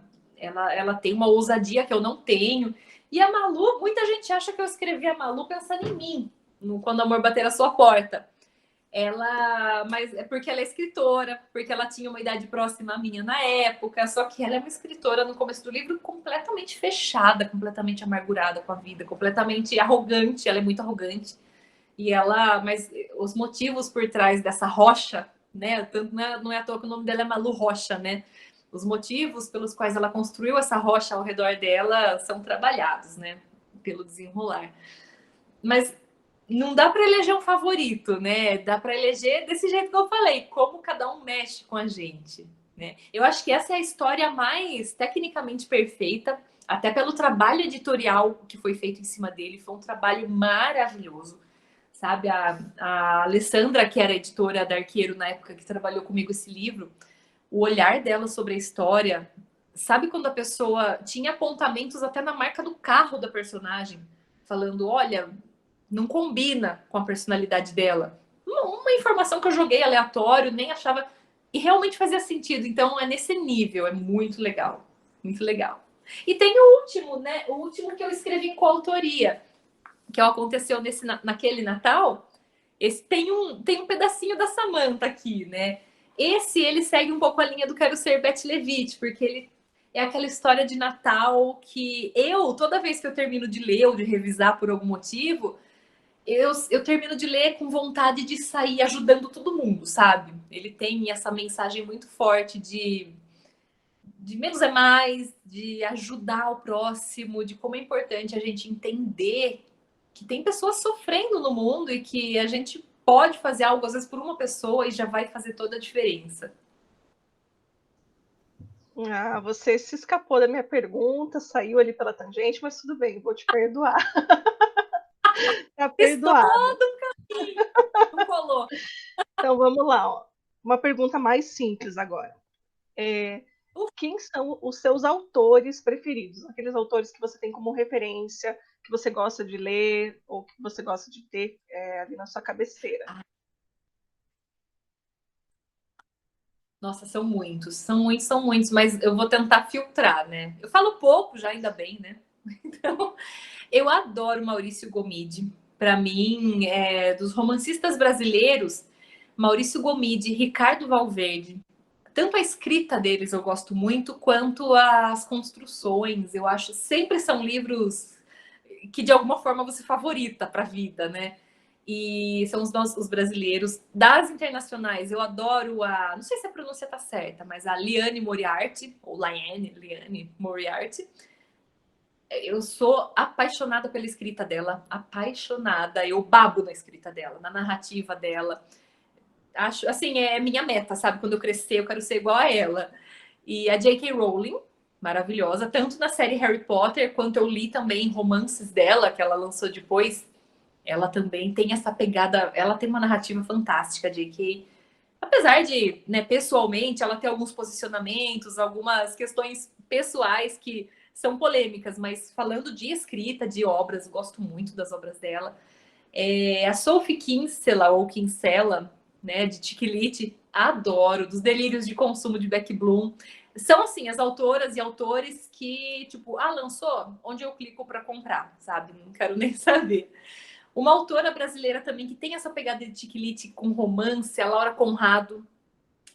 tem uma ousadia que eu não tenho. E a Malu, muita gente acha que eu escrevi a Malu pensando em mim, no Quando o Amor Bater a Sua Porta. Mas é porque ela é escritora, porque ela tinha uma idade próxima à minha na época, só que ela é uma escritora no começo do livro completamente fechada, completamente amargurada com a vida, completamente arrogante, ela é muito arrogante. Mas os motivos por trás dessa rocha, né? Tanto não é à toa que o nome dela é Malu Rocha, né? Os motivos pelos quais ela construiu essa rocha ao redor dela são trabalhados, né? Pelo desenrolar. Mas não dá para eleger um favorito, né? Dá para eleger desse jeito que eu falei, como cada um mexe com a gente, né? Eu acho que essa é a história mais tecnicamente perfeita, até pelo trabalho editorial que foi feito em cima dele, foi um trabalho maravilhoso, sabe? A Alessandra, que era editora da Arqueiro na época que trabalhou comigo esse livro, o olhar dela sobre a história, sabe quando a pessoa tinha apontamentos até na marca do carro da personagem, falando, olha, não combina com a personalidade dela. Uma informação que eu joguei aleatório, nem achava. E realmente fazia sentido. Então é nesse nível, é muito legal. Muito legal. E tem o último, né? O último que eu escrevi em coautoria, que aconteceu naquele Natal. Esse tem um pedacinho da Samantha aqui, né? Esse ele segue um pouco a linha do Quero Ser Bette Levitt, porque ele é aquela história de Natal que toda vez que eu termino de ler ou de revisar por algum motivo, eu termino de ler com vontade de sair ajudando todo mundo, sabe? Ele tem essa mensagem muito forte de menos é mais, de ajudar o próximo, de como é importante a gente entender que tem pessoas sofrendo no mundo e que a gente pode fazer algo, às vezes, por uma pessoa e já vai fazer toda a diferença. Ah, você se escapou da minha pergunta, saiu ali pela tangente, mas tudo bem, vou te perdoar. Tá Fiz todo perdoado. um caminho, não colou. Então vamos lá, ó. Uma pergunta mais simples agora. Quem são os seus autores preferidos? Aqueles autores que você tem como referência, que você gosta de ler ou que você gosta de ter ali na sua cabeceira? Nossa, são muitos, mas eu vou tentar filtrar, né? Eu falo pouco já, ainda bem, né? Então, eu adoro Maurício Gomide. Para mim, dos romancistas brasileiros, Maurício Gomide, Ricardo Valverde. Tanto a escrita deles eu gosto muito, quanto as construções. Eu acho sempre são livros que de alguma forma você favorita para a vida, né? E são os brasileiros. Das internacionais, eu adoro não sei se a pronúncia tá certa, mas a Liane Moriarty, ou Liane Moriarty. Eu sou apaixonada pela escrita dela, apaixonada. Eu babo na escrita dela, na narrativa dela. Acho, assim, é minha meta, sabe? Quando eu crescer, eu quero ser igual a ela. E a J.K. Rowling, maravilhosa, tanto na série Harry Potter, quanto eu li também romances dela, que ela lançou depois. Ela também tem essa pegada, ela tem uma narrativa fantástica, J.K. Apesar de, né, pessoalmente, ela ter alguns posicionamentos, algumas questões pessoais que são polêmicas, mas falando de escrita, de obras, gosto muito das obras dela. A Sophie Kinsella, ou Kinsella, né, de Tikilite, adoro, dos Delírios de Consumo de Beck Bloom. São, assim, as autoras e autores que, tipo, lançou? Onde eu clico para comprar, sabe? Não quero nem saber. Uma autora brasileira também que tem essa pegada de Tikilite com romance, a Laura Conrado,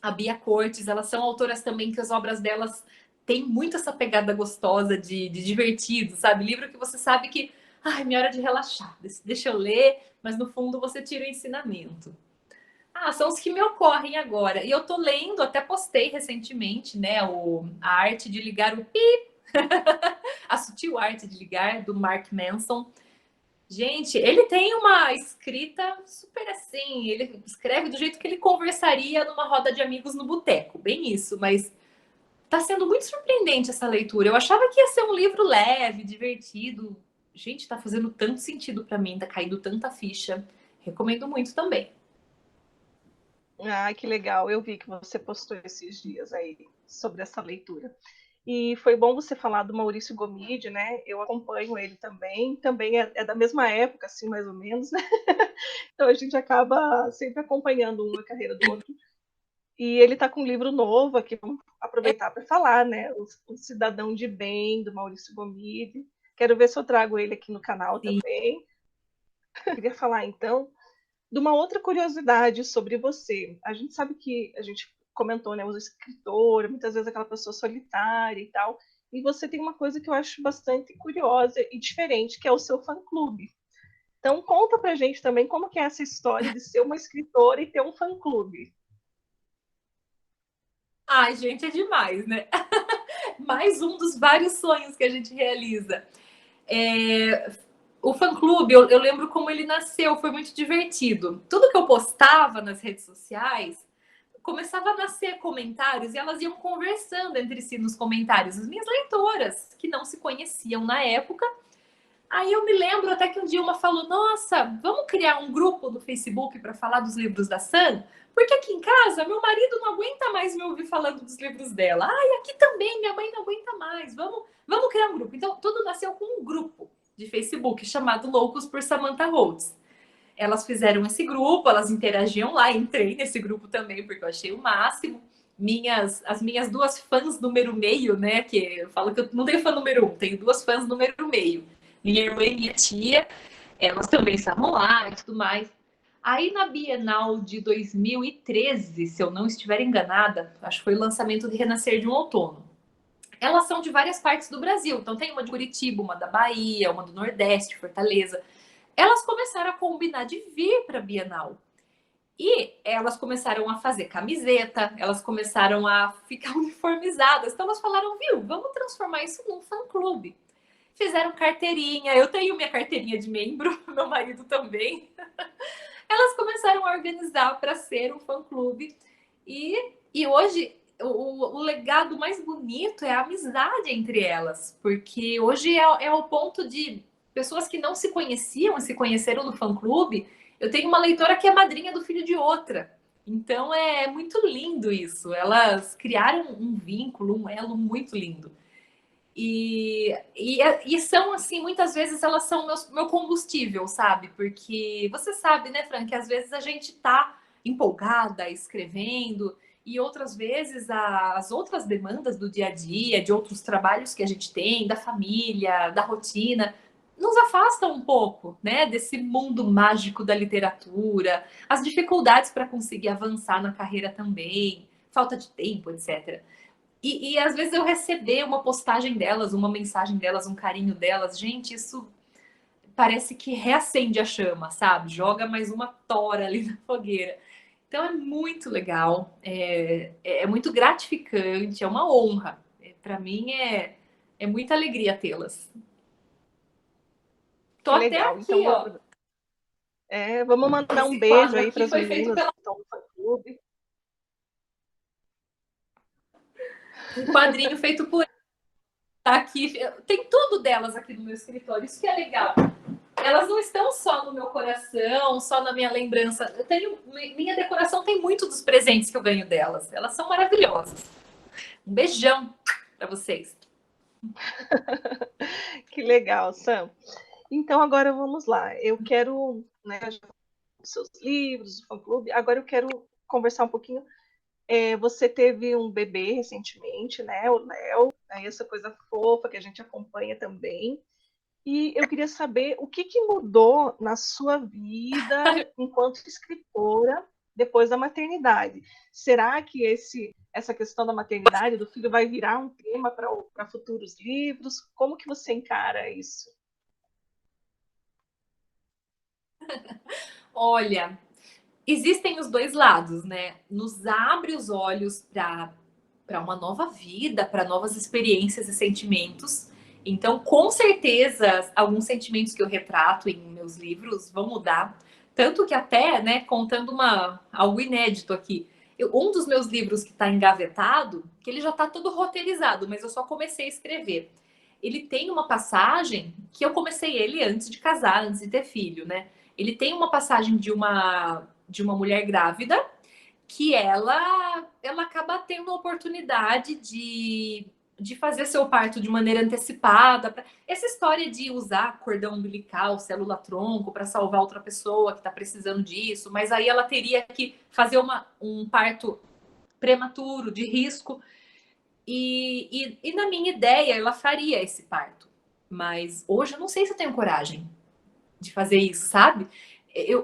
a Bia Cortes, elas são autoras também que as obras delas têm muito essa pegada gostosa de divertido, sabe? Livro que você sabe que, ai, minha hora de relaxar, deixa eu ler, mas no fundo você tira o ensinamento. São os que me ocorrem agora. E eu tô lendo, até postei recentemente, né, a arte de ligar o pi, a sutil arte de ligar, do Mark Manson. Gente, ele tem uma escrita super assim, ele escreve do jeito que ele conversaria numa roda de amigos no boteco, bem isso, mas tá sendo muito surpreendente essa leitura. Eu achava que ia ser um livro leve, divertido. Gente, tá fazendo tanto sentido para mim, tá caindo tanta ficha. Recomendo muito também. Ah, que legal. Eu vi que você postou esses dias aí sobre essa leitura. E foi bom você falar do Maurício Gomide, né? Eu acompanho ele também. Também é da mesma época, assim, mais ou menos, né? Então a gente acaba sempre acompanhando uma carreira do outro. E ele está com um livro novo aqui, vamos aproveitar para falar, né? O Cidadão de Bem, do Maurício Gomide. Quero ver se eu trago ele aqui no canal Sim. também. Eu queria falar, então, de uma outra curiosidade sobre você. A gente sabe que a gente comentou, né, os escritores, muitas vezes aquela pessoa solitária e tal. E você tem uma coisa que eu acho bastante curiosa e diferente, que é o seu fã-clube. Então, conta pra gente também como que é essa história de ser uma escritora e ter um fã-clube. Ai, gente, é demais, né? Mais um dos vários sonhos que a gente realiza. O fã-clube, eu lembro como ele nasceu, foi muito divertido. Tudo que eu postava nas redes sociais, começava a nascer comentários e elas iam conversando entre si nos comentários. As minhas leitoras, que não se conheciam na época. Aí eu me lembro até que um dia uma falou: Nossa, vamos criar um grupo no Facebook para falar dos livros da Sam? Porque aqui em casa meu marido não aguenta mais me ouvir falando dos livros dela. Ai, aqui também minha mãe não aguenta mais. Vamos criar um grupo. Então tudo nasceu com um grupo de Facebook chamado Loucos por Samantha Holtz. Elas fizeram esse grupo, elas interagiam lá, entrei nesse grupo também porque eu achei o máximo. As minhas duas fãs número meio, né? Que eu falo que eu não tenho fã número um, tenho duas fãs número meio. Minha irmã e minha tia, elas também estavam lá e tudo mais. Aí na Bienal de 2013, se eu não estiver enganada, acho que foi o lançamento de Renascer de um Outono. Elas são de várias partes do Brasil, então tem uma de Curitiba, uma da Bahia, uma do Nordeste, Fortaleza. Elas começaram a combinar de vir para a Bienal. E elas começaram a fazer camiseta, elas começaram a ficar uniformizadas. Então elas falaram, viu, vamos transformar isso num fã-clube. Fizeram carteirinha, eu tenho minha carteirinha de membro, meu marido também. Elas começaram a organizar para ser um fã-clube. E hoje o legado mais bonito é a amizade entre elas, porque hoje é o ponto de pessoas que não se conheciam e se conheceram no fã-clube. Eu tenho uma leitora que é madrinha do filho de outra. Então é muito lindo isso. Elas criaram um vínculo, um elo muito lindo. E são assim, muitas vezes elas são meu combustível, sabe? Porque você sabe, né, Fran, que às vezes a gente tá empolgada, escrevendo, e outras vezes as outras demandas do dia a dia, de outros trabalhos que a gente tem, da família, da rotina, nos afastam um pouco, né, desse mundo mágico da literatura, as dificuldades para conseguir avançar na carreira também, falta de tempo, etc. E às vezes eu receber uma postagem delas, uma mensagem delas, um carinho delas, gente, isso parece que reacende a chama, sabe? Joga mais uma tora ali na fogueira. Então é muito legal, é muito gratificante, é uma honra. Para mim é muita alegria tê-las. Tô Que até legal. Então, aqui, ó. vamos mandar um Esse beijo quadro aí para aqui as foi feito meninas pela que estão no fã-clube. um quadrinho feito por aqui. Tem tudo delas aqui no meu escritório. Isso que é legal. Elas não estão só no meu coração, só na minha lembrança. Minha decoração tem muito dos presentes que eu ganho delas. Elas são maravilhosas. Um beijão para vocês. Que legal, Sam. Então, agora vamos lá. Eu quero, né, dos seus livros, do fã-clube. Agora eu quero conversar um pouquinho. Você teve um bebê recentemente, né? O Léo, aí essa coisa fofa que a gente acompanha também. E eu queria saber o que, que mudou na sua vida enquanto escritora depois da maternidade. Será que essa questão da maternidade do filho vai virar um tema para futuros livros? Como que você encara isso? Olha, existem os dois lados, né? Nos abre os olhos para uma nova vida, para novas experiências e sentimentos. Então, com certeza, alguns sentimentos que eu retrato em meus livros vão mudar. Tanto que até, né, contando algo inédito aqui, um dos meus livros que está engavetado, que ele já está todo roteirizado, mas eu só comecei a escrever. Ele tem uma passagem que eu comecei ele antes de casar, antes de ter filho, né? Ele tem uma passagem de uma mulher grávida que ela acaba tendo a oportunidade de fazer seu parto de maneira antecipada. Essa história de usar cordão umbilical, célula-tronco para salvar outra pessoa que está precisando disso, mas aí ela teria que fazer um parto prematuro, de risco. E na minha ideia, ela faria esse parto. Mas hoje eu não sei se eu tenho coragem de fazer isso, sabe?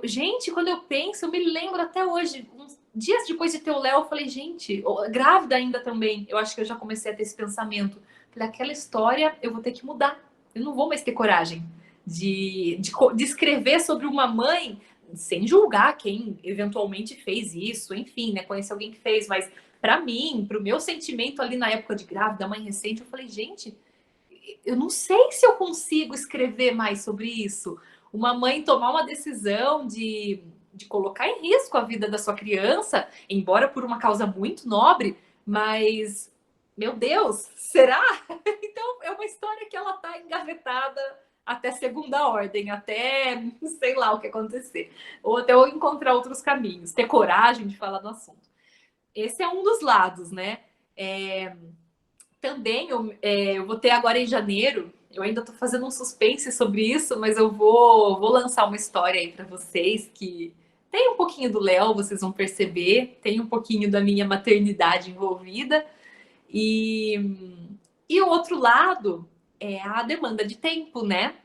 Gente, quando eu penso, eu me lembro até hoje, uns dias depois de ter o Léo, eu falei, gente, grávida ainda também, eu acho que eu já comecei a ter esse pensamento. Falei, aquela história eu vou ter que mudar. Eu não vou mais ter coragem de escrever sobre uma mãe, sem julgar quem eventualmente fez isso, enfim, né? Conhecer alguém que fez, mas para mim, para o meu sentimento ali na época de grávida, mãe recente, eu falei, gente, eu não sei se eu consigo escrever mais sobre isso. Uma mãe tomar uma decisão de colocar em risco a vida da sua criança, embora por uma causa muito nobre, mas, meu Deus, será? Então, é uma história que ela está engavetada até segunda ordem, até sei lá o que acontecer. Ou até eu encontrar outros caminhos, ter coragem de falar do assunto. Esse é um dos lados, né? Também eu vou ter agora em janeiro, eu ainda estou fazendo um suspense sobre isso, mas eu vou lançar uma história aí para vocês que tem um pouquinho do Léo, vocês vão perceber, tem um pouquinho da minha maternidade envolvida. E o outro lado é a demanda de tempo, né?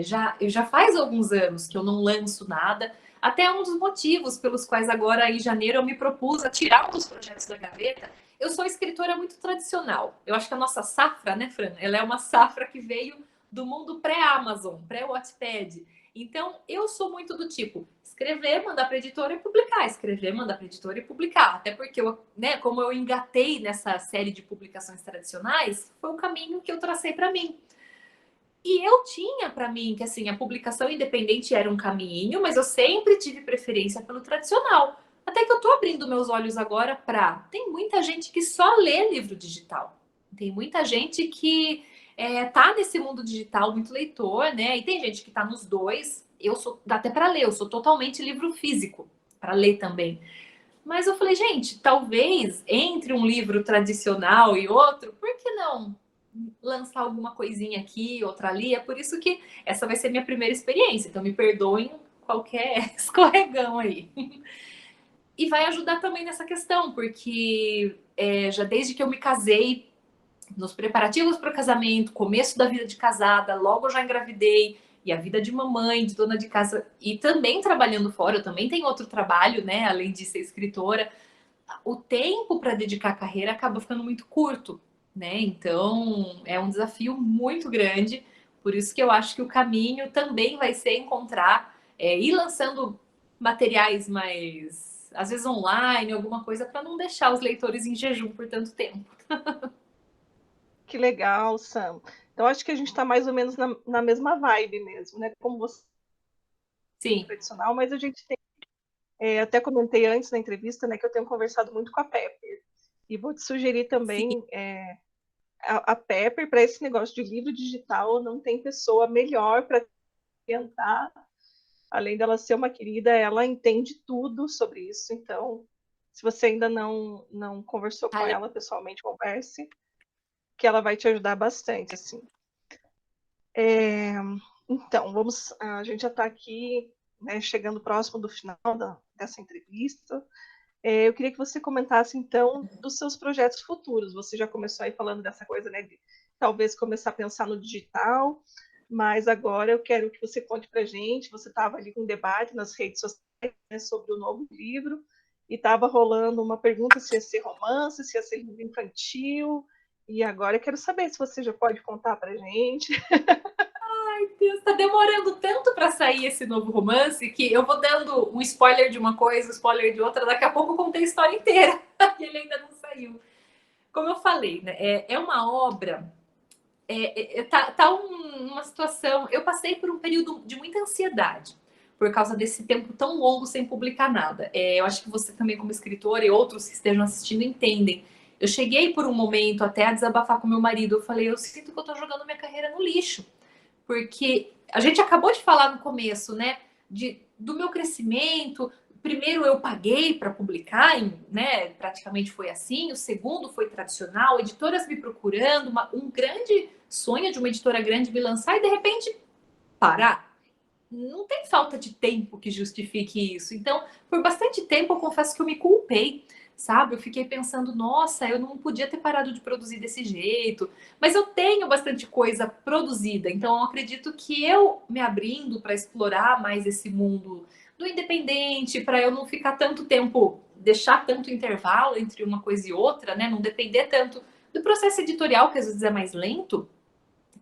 Já faz alguns anos que eu não lanço nada. Até um dos motivos pelos quais agora em janeiro eu me propus a tirar um dos projetos da gaveta. Eu sou escritora muito tradicional. Eu acho que a nossa safra, né, Fran? Ela é uma safra que veio do mundo pré-Amazon, pré-Wattpad. Então, eu sou muito do tipo, escrever, mandar para editora e publicar, escrever, mandar para editora e publicar. Até porque, né, como eu engatei nessa série de publicações tradicionais, foi o caminho que eu tracei para mim. E eu tinha para mim que assim, a publicação independente era um caminho, mas eu sempre tive preferência pelo tradicional. Até que eu tô abrindo meus olhos agora para tem muita gente que só lê livro digital. Tem muita gente que tá nesse mundo digital muito leitor, né? E tem gente que tá nos dois. Eu sou, dá até para ler, eu sou totalmente livro físico para ler também. Mas eu falei, gente, talvez entre um livro tradicional e outro, por que não lançar alguma coisinha aqui, outra ali? É por isso que essa vai ser minha primeira experiência. Então me perdoem qualquer escorregão aí. E vai ajudar também nessa questão, porque já desde que eu me casei, nos preparativos para o casamento, começo da vida de casada, logo eu já engravidei, e a vida de mamãe, de dona de casa, e também trabalhando fora, eu também tenho outro trabalho, né, além de ser escritora, o tempo para dedicar à carreira acaba ficando muito curto, né? Então é um desafio muito grande. Por isso que eu acho que o caminho também vai ser encontrar ir lançando materiais mais, às vezes online, alguma coisa para não deixar os leitores em jejum por tanto tempo. Que legal, Sam. Então, acho que a gente está mais ou menos na mesma vibe mesmo, né? Como você é Sim. tradicional, mas a gente tem. Até comentei antes na entrevista, né, que eu tenho conversado muito com a Pepper. E vou te sugerir Sim. também a Pepper para esse negócio de livro digital. Não tem pessoa melhor para orientar. Além dela ser uma querida, ela entende tudo sobre isso. Então, se você ainda não conversou com ela pessoalmente, converse, que ela vai te ajudar bastante, assim. Então, a gente já está aqui né, chegando próximo do final dessa entrevista. Eu queria que você comentasse, então, dos seus projetos futuros. Você já começou aí falando dessa coisa, né, de talvez começar a pensar no digital, mas agora eu quero que você conte para a gente. Você estava ali com um debate nas redes sociais, né, sobre o novo livro, e estava rolando uma pergunta se ia ser romance, se ia ser livro infantil, e agora eu quero saber se você já pode contar para a gente. Ai, Deus, tá demorando tanto para sair esse novo romance que eu vou dando um spoiler de uma coisa, um spoiler de outra, daqui a pouco eu contei a história inteira e ele ainda não saiu. Como eu falei, né, é uma obra, tá uma situação. Eu passei por um período de muita ansiedade por causa desse tempo tão longo sem publicar nada. Eu acho que você também, como escritora, e outros que estejam assistindo, entendem. Eu cheguei por um momento até a desabafar com meu marido. Eu falei, eu sinto que eu tô jogando minha carreira no lixo. Porque a gente acabou de falar no começo, né, do meu crescimento. Primeiro eu paguei para publicar, né, praticamente foi assim. O segundo foi tradicional, editoras me procurando, um grande sonho de uma editora grande me lançar e de repente parar. Não tem falta de tempo que justifique isso. Então, por bastante tempo, eu confesso que eu me culpei, sabe? Eu fiquei pensando, nossa, eu não podia ter parado de produzir desse jeito. Mas eu tenho bastante coisa produzida, então eu acredito que eu me abrindo para explorar mais esse mundo do independente, para eu não ficar tanto tempo, deixar tanto intervalo entre uma coisa e outra, né? Não depender tanto do processo editorial, que às vezes é mais lento.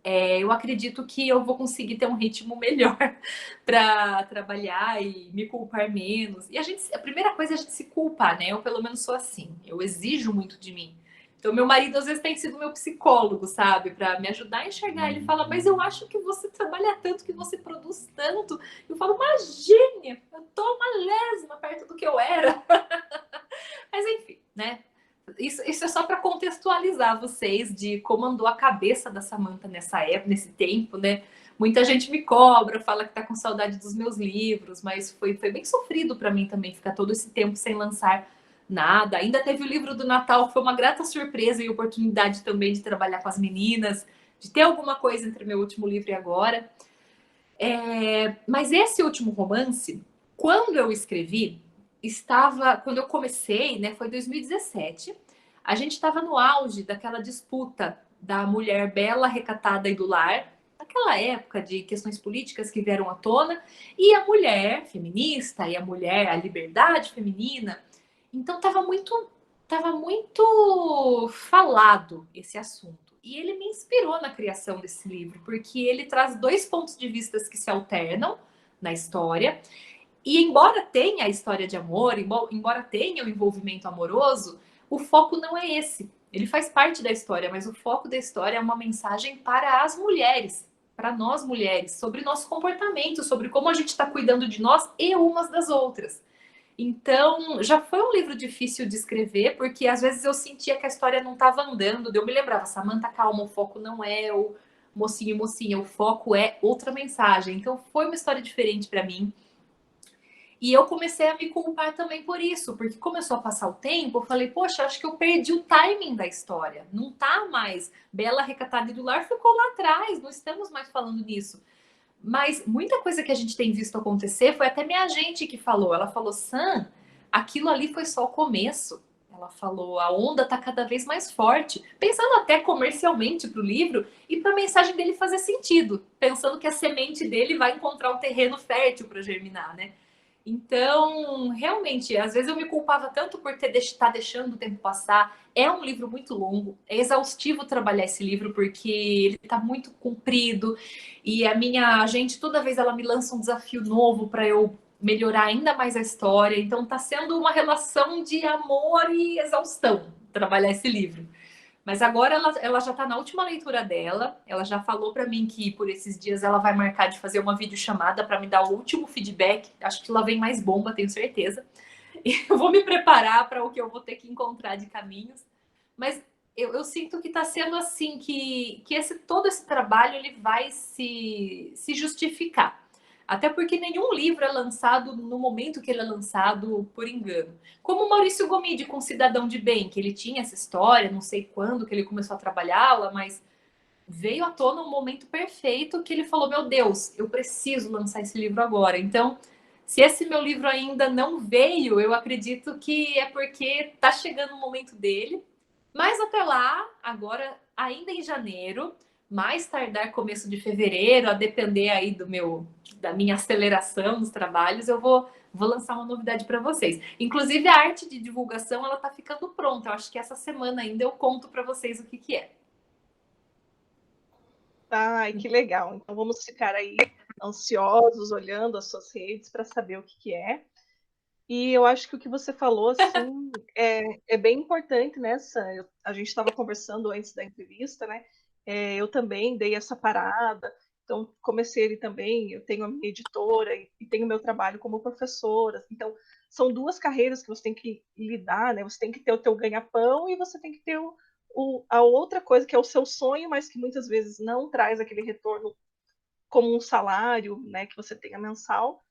Eu acredito que eu vou conseguir ter um ritmo melhor para trabalhar e me culpar menos. E a primeira coisa é a gente se culpar, né? Eu pelo menos sou assim. Eu exijo muito de mim. Então, meu marido às vezes tem sido meu psicólogo, sabe? Para me ajudar a enxergar. Ele fala, mas eu acho que você trabalha tanto, que você produz tanto. Eu falo, imagine, eu tô uma lésima perto do que eu era. Mas enfim, né? Isso é só para contextualizar vocês de como andou a cabeça da Samantha nessa época, nesse tempo, né? Muita gente me cobra, fala que tá com saudade dos meus livros, mas foi bem sofrido para mim também ficar todo esse tempo sem lançar nada. Ainda teve o livro do Natal, que foi uma grata surpresa e oportunidade também de trabalhar com as meninas, de ter alguma coisa entre meu último livro e agora. Mas esse último romance, quando eu escrevi, quando eu comecei, né, foi 2017. A gente estava no auge daquela disputa da mulher bela, recatada e do lar, naquela época de questões políticas que vieram à tona, e a mulher feminista e a liberdade feminina. Então estava muito falado esse assunto. E ele me inspirou na criação desse livro, porque ele traz dois pontos de vista que se alternam na história. E embora tenha a história de amor, embora tenha o envolvimento amoroso, o foco não é esse. Ele faz parte da história, mas o foco da história é uma mensagem para as mulheres, para nós mulheres, sobre nosso comportamento, sobre como a gente está cuidando de nós e umas das outras. Então, já foi um livro difícil de escrever, porque às vezes eu sentia que a história não estava andando. Eu me lembrava, Samantha, calma, o foco não é o mocinho e mocinha, o foco é outra mensagem. Então, foi uma história diferente para mim. E eu comecei a me culpar também por isso, porque começou a passar o tempo, eu falei, poxa, acho que eu perdi o timing da história. Não tá mais Bela, Recatada e do Lar ficou lá atrás, não estamos mais falando nisso. Mas muita coisa que a gente tem visto acontecer foi até minha agente que falou. Ela falou, Sam, aquilo ali foi só o começo. Ela falou, a onda está cada vez mais forte. Pensando até comercialmente para o livro e para a mensagem dele fazer sentido. Pensando que a semente dele vai encontrar um terreno fértil para germinar, né? Então, realmente, às vezes eu me culpava tanto por estar deixando o tempo passar. É um livro muito longo, é exaustivo trabalhar esse livro porque ele está muito comprido e a minha agente toda vez ela me lança um desafio novo para eu melhorar ainda mais a história. Então, está sendo uma relação de amor e exaustão trabalhar esse livro. Mas agora ela já está na última leitura dela. Ela já falou para mim que por esses dias ela vai marcar de fazer uma videochamada para me dar o último feedback. Acho que lá vem mais bomba, tenho certeza. E eu vou me preparar para o que eu vou ter que encontrar de caminhos. Mas eu sinto que está sendo assim, que todo esse trabalho ele vai se justificar. Até porque nenhum livro é lançado no momento que ele é lançado por engano. Como o Maurício Gomide com Cidadão de Bem, que ele tinha essa história, não sei quando que ele começou a trabalhá-la, mas veio à tona um momento perfeito que ele falou, meu Deus, eu preciso lançar esse livro agora. Então, Se esse meu livro ainda não veio, eu acredito que é porque está chegando o momento dele. Mas até lá, agora, ainda em janeiro, mais tardar começo de fevereiro, a depender aí da minha aceleração nos trabalhos, eu vou lançar uma novidade para vocês. Inclusive, a arte de divulgação, ela tá ficando pronta. Eu acho que essa semana ainda eu conto para vocês o que é. Ai, que legal. Então vamos ficar aí ansiosos, olhando as suas redes para saber o que é. E eu acho que o que você falou, assim, é bem importante nessa. A gente estava conversando antes da entrevista, né? Eu também dei essa parada, então comecei ele também. Eu tenho a minha editora e tenho meu trabalho como professora. Então, são duas carreiras que você tem que lidar, né? Você tem que ter o teu ganha-pão e você tem que ter a outra coisa que é o seu sonho, mas que muitas vezes não traz aquele retorno como um salário, né? Que você tenha mensal.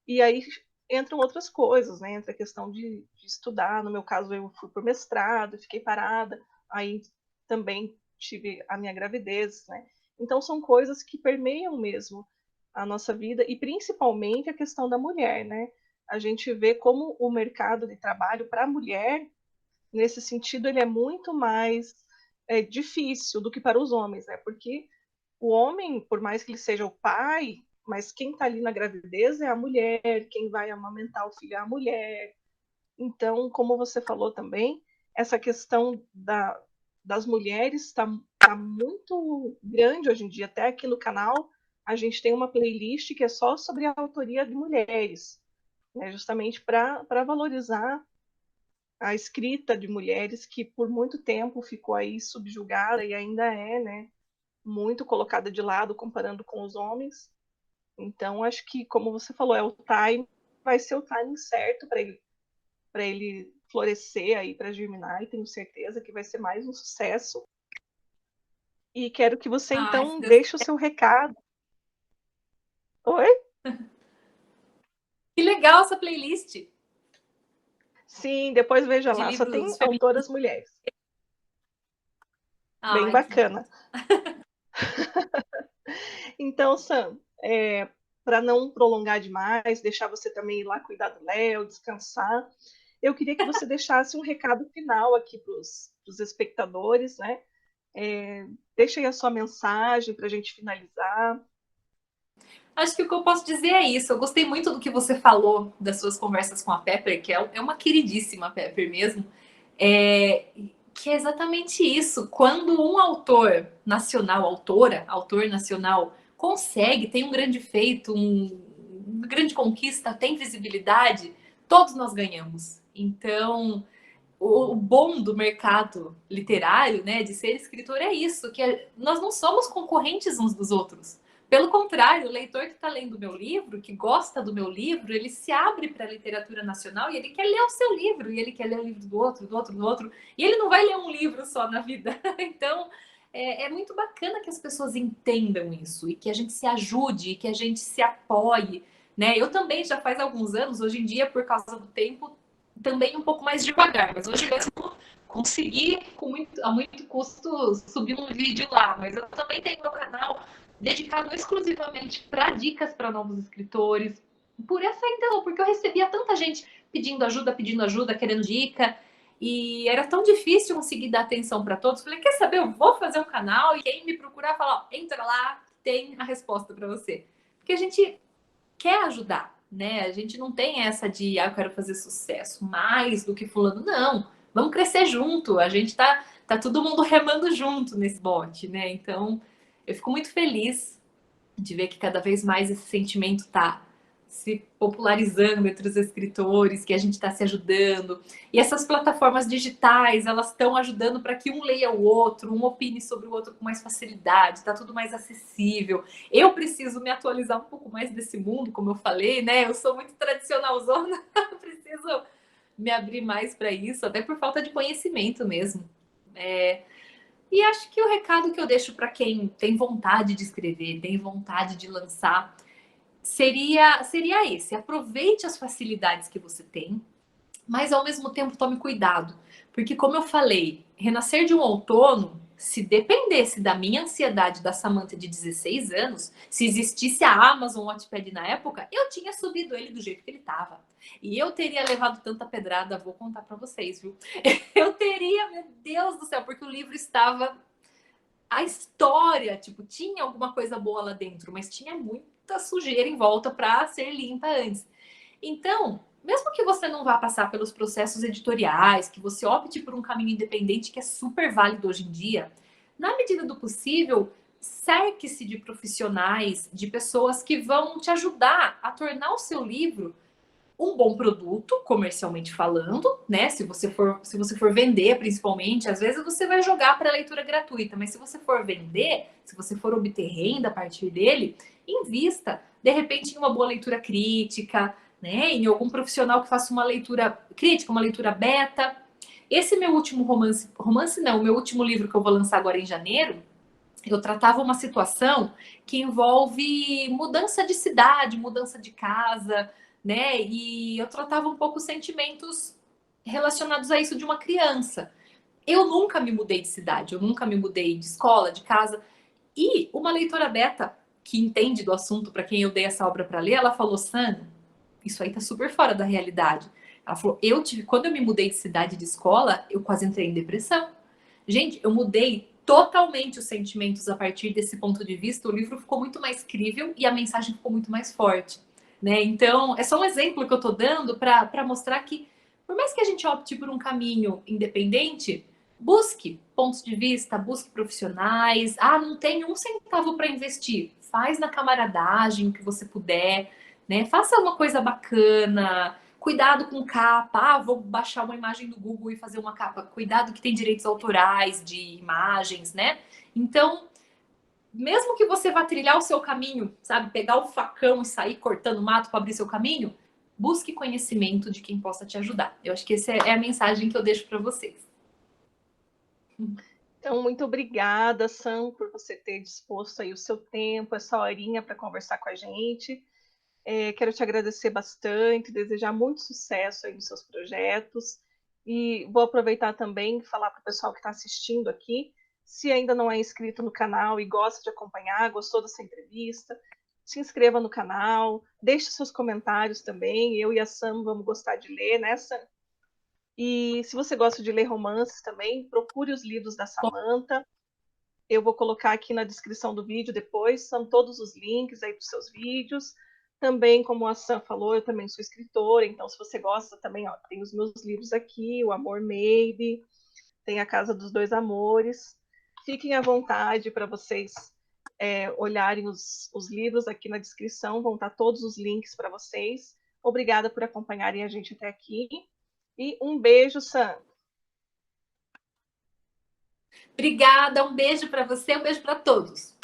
E aí entram outras coisas, né? Entra a questão de estudar. No meu caso, eu fui por mestrado, fiquei parada, aí também tive a minha gravidez, né? Então, são coisas que permeiam mesmo a nossa vida e principalmente a questão da mulher, né? A gente vê como o mercado de trabalho para a mulher, nesse sentido, ele é muito mais difícil do que para os homens, né? Porque o homem, por mais que ele seja o pai, mas quem está ali na gravidez é a mulher, quem vai amamentar o filho é a mulher. Então, como você falou também, essa questão das mulheres está muito grande hoje em dia. Até aqui no canal, a gente tem uma playlist que é só sobre a autoria de mulheres, né, justamente para valorizar a escrita de mulheres que por muito tempo ficou aí subjugada e ainda é, né, muito colocada de lado comparando com os homens. Então, acho que, como você falou, vai ser o time certo para ele florescer aí, para germinar, e tenho certeza que vai ser mais um sucesso. E quero que você, Ai, se então, Deus... deixe o seu recado. Oi? Que legal essa playlist Sim, depois veja de lá. Só tem livros femininos. autoras mulheres. Bem Ai, que bacana. Então, Sam, para não prolongar demais, deixar você também ir lá cuidar do Léo, descansar, eu queria que você deixasse um recado final aqui para os espectadores, né? Deixa aí a sua mensagem para a gente finalizar. Acho que o que eu posso dizer é isso. Eu gostei muito do que você falou das suas conversas com a Pepper, que é uma queridíssima Pepper mesmo. Que é exatamente isso. Quando um autor nacional, autor nacional, consegue, tem um grande feito, uma grande conquista, tem visibilidade, todos nós ganhamos. Então, o bom do mercado literário, né, de ser escritor é isso, nós não somos concorrentes uns dos outros. Pelo contrário, o leitor que está lendo o meu livro, que gosta do meu livro, ele se abre para a literatura nacional e ele quer ler o seu livro, e ele quer ler o livro do outro, do outro, do outro, e ele não vai ler um livro só na vida. Então, é muito bacana que as pessoas entendam isso, e que a gente se ajude, e que a gente se apoie, né? Eu também já faz alguns anos, hoje em dia, por causa do tempo, também um pouco mais devagar, mas hoje mesmo consegui a muito custo subir um vídeo lá, mas eu também tenho meu canal dedicado exclusivamente para dicas para novos escritores, por essa então, porque eu recebia tanta gente pedindo ajuda, querendo dica, e era tão difícil conseguir dar atenção para todos. Falei, quer saber? Eu vou fazer um canal e quem me procurar fala, ó, entra lá, tem a resposta para você. Porque a gente quer ajudar, né? A gente não tem essa de, eu quero fazer sucesso mais do que fulano. Não, vamos crescer junto. A gente tá todo mundo remando junto nesse bote, né? Então, eu fico muito feliz de ver que cada vez mais esse sentimento tá se popularizando entre os escritores, que a gente está se ajudando. E essas plataformas digitais, elas estão ajudando para que um leia o outro, um opine sobre o outro com mais facilidade, está tudo mais acessível. Eu preciso me atualizar um pouco mais desse mundo, como eu falei, né? Eu sou muito tradicionalzona, preciso me abrir mais para isso, até por falta de conhecimento mesmo. E acho que o recado que eu deixo para quem tem vontade de escrever, tem vontade de lançar, seria esse. Aproveite as facilidades que você tem, mas ao mesmo tempo tome cuidado. Porque, como eu falei, renascer de um outono se dependesse da minha ansiedade da Samantha de 16 anos, se existisse a Amazon Wattpad na época, eu tinha subido ele do jeito que ele estava. E eu teria levado tanta pedrada, vou contar para vocês, viu? Eu teria, meu Deus do céu, porque o livro estava... A história, tipo, tinha alguma coisa boa lá dentro, mas tinha muita sujeira em volta para ser limpa antes. Então, mesmo que você não vá passar pelos processos editoriais, que você opte por um caminho independente, que é super válido hoje em dia, na medida do possível, cerque-se de profissionais, de pessoas que vão te ajudar a tornar o seu livro um bom produto, comercialmente falando, né? Se você for vender, principalmente, às vezes você vai jogar para leitura gratuita, mas se você for vender, se você for obter renda a partir dele, invista, de repente, em uma boa leitura crítica, né? Em algum profissional que faça uma leitura crítica, uma leitura beta. Esse meu último romance não, o meu último livro que eu vou lançar agora em janeiro, eu tratava uma situação que envolve mudança de cidade, mudança de casa, né? E eu tratava um pouco os sentimentos relacionados a isso de uma criança. Eu nunca me mudei de cidade, eu nunca me mudei de escola, de casa. E uma leitora beta que entende do assunto, para quem eu dei essa obra para ler, ela falou: Sam, isso aí tá super fora da realidade. Ela falou: quando eu me mudei de cidade, de escola, eu quase entrei em depressão. Gente, eu mudei totalmente os sentimentos a partir desse ponto de vista. O livro ficou muito mais crível e a mensagem ficou muito mais forte, né? Então, é só um exemplo que eu tô dando para mostrar que, por mais que a gente opte por um caminho independente, busque pontos de vista, busque profissionais. Ah, não tenho um centavo para investir. Faz na camaradagem o que você puder, né? Faça uma coisa bacana. Cuidado com capa. Ah, vou baixar uma imagem do Google e fazer uma capa. Cuidado que tem direitos autorais de imagens, né? Então, mesmo que você vá trilhar o seu caminho, sabe? Pegar o facão e sair cortando mato para abrir seu caminho, busque conhecimento de quem possa te ajudar. Eu acho que essa é a mensagem que eu deixo para vocês. Então, muito obrigada, Sam, por você ter disposto aí o seu tempo, essa horinha para conversar com a gente. Quero te agradecer bastante, desejar muito sucesso aí nos seus projetos. E vou aproveitar também e falar para o pessoal que está assistindo aqui, se ainda não é inscrito no canal e gosta de acompanhar, gostou dessa entrevista, se inscreva no canal, deixe seus comentários também. Eu e a Sam vamos gostar de ler, né, Sam? E se você gosta de ler romances também, procure os livros da Samantha. Eu vou colocar aqui na descrição do vídeo depois, são todos os links aí para os seus vídeos. Também, como a Sam falou, eu também sou escritora, então se você gosta também, ó, tem os meus livros aqui, O Amor Maybe, tem A Casa dos Dois Amores. Fiquem à vontade para vocês olharem os livros aqui na descrição, vão estar todos os links para vocês. Obrigada por acompanharem a gente até aqui. E um beijo, Sam. Obrigada, um beijo para você, um beijo para todos.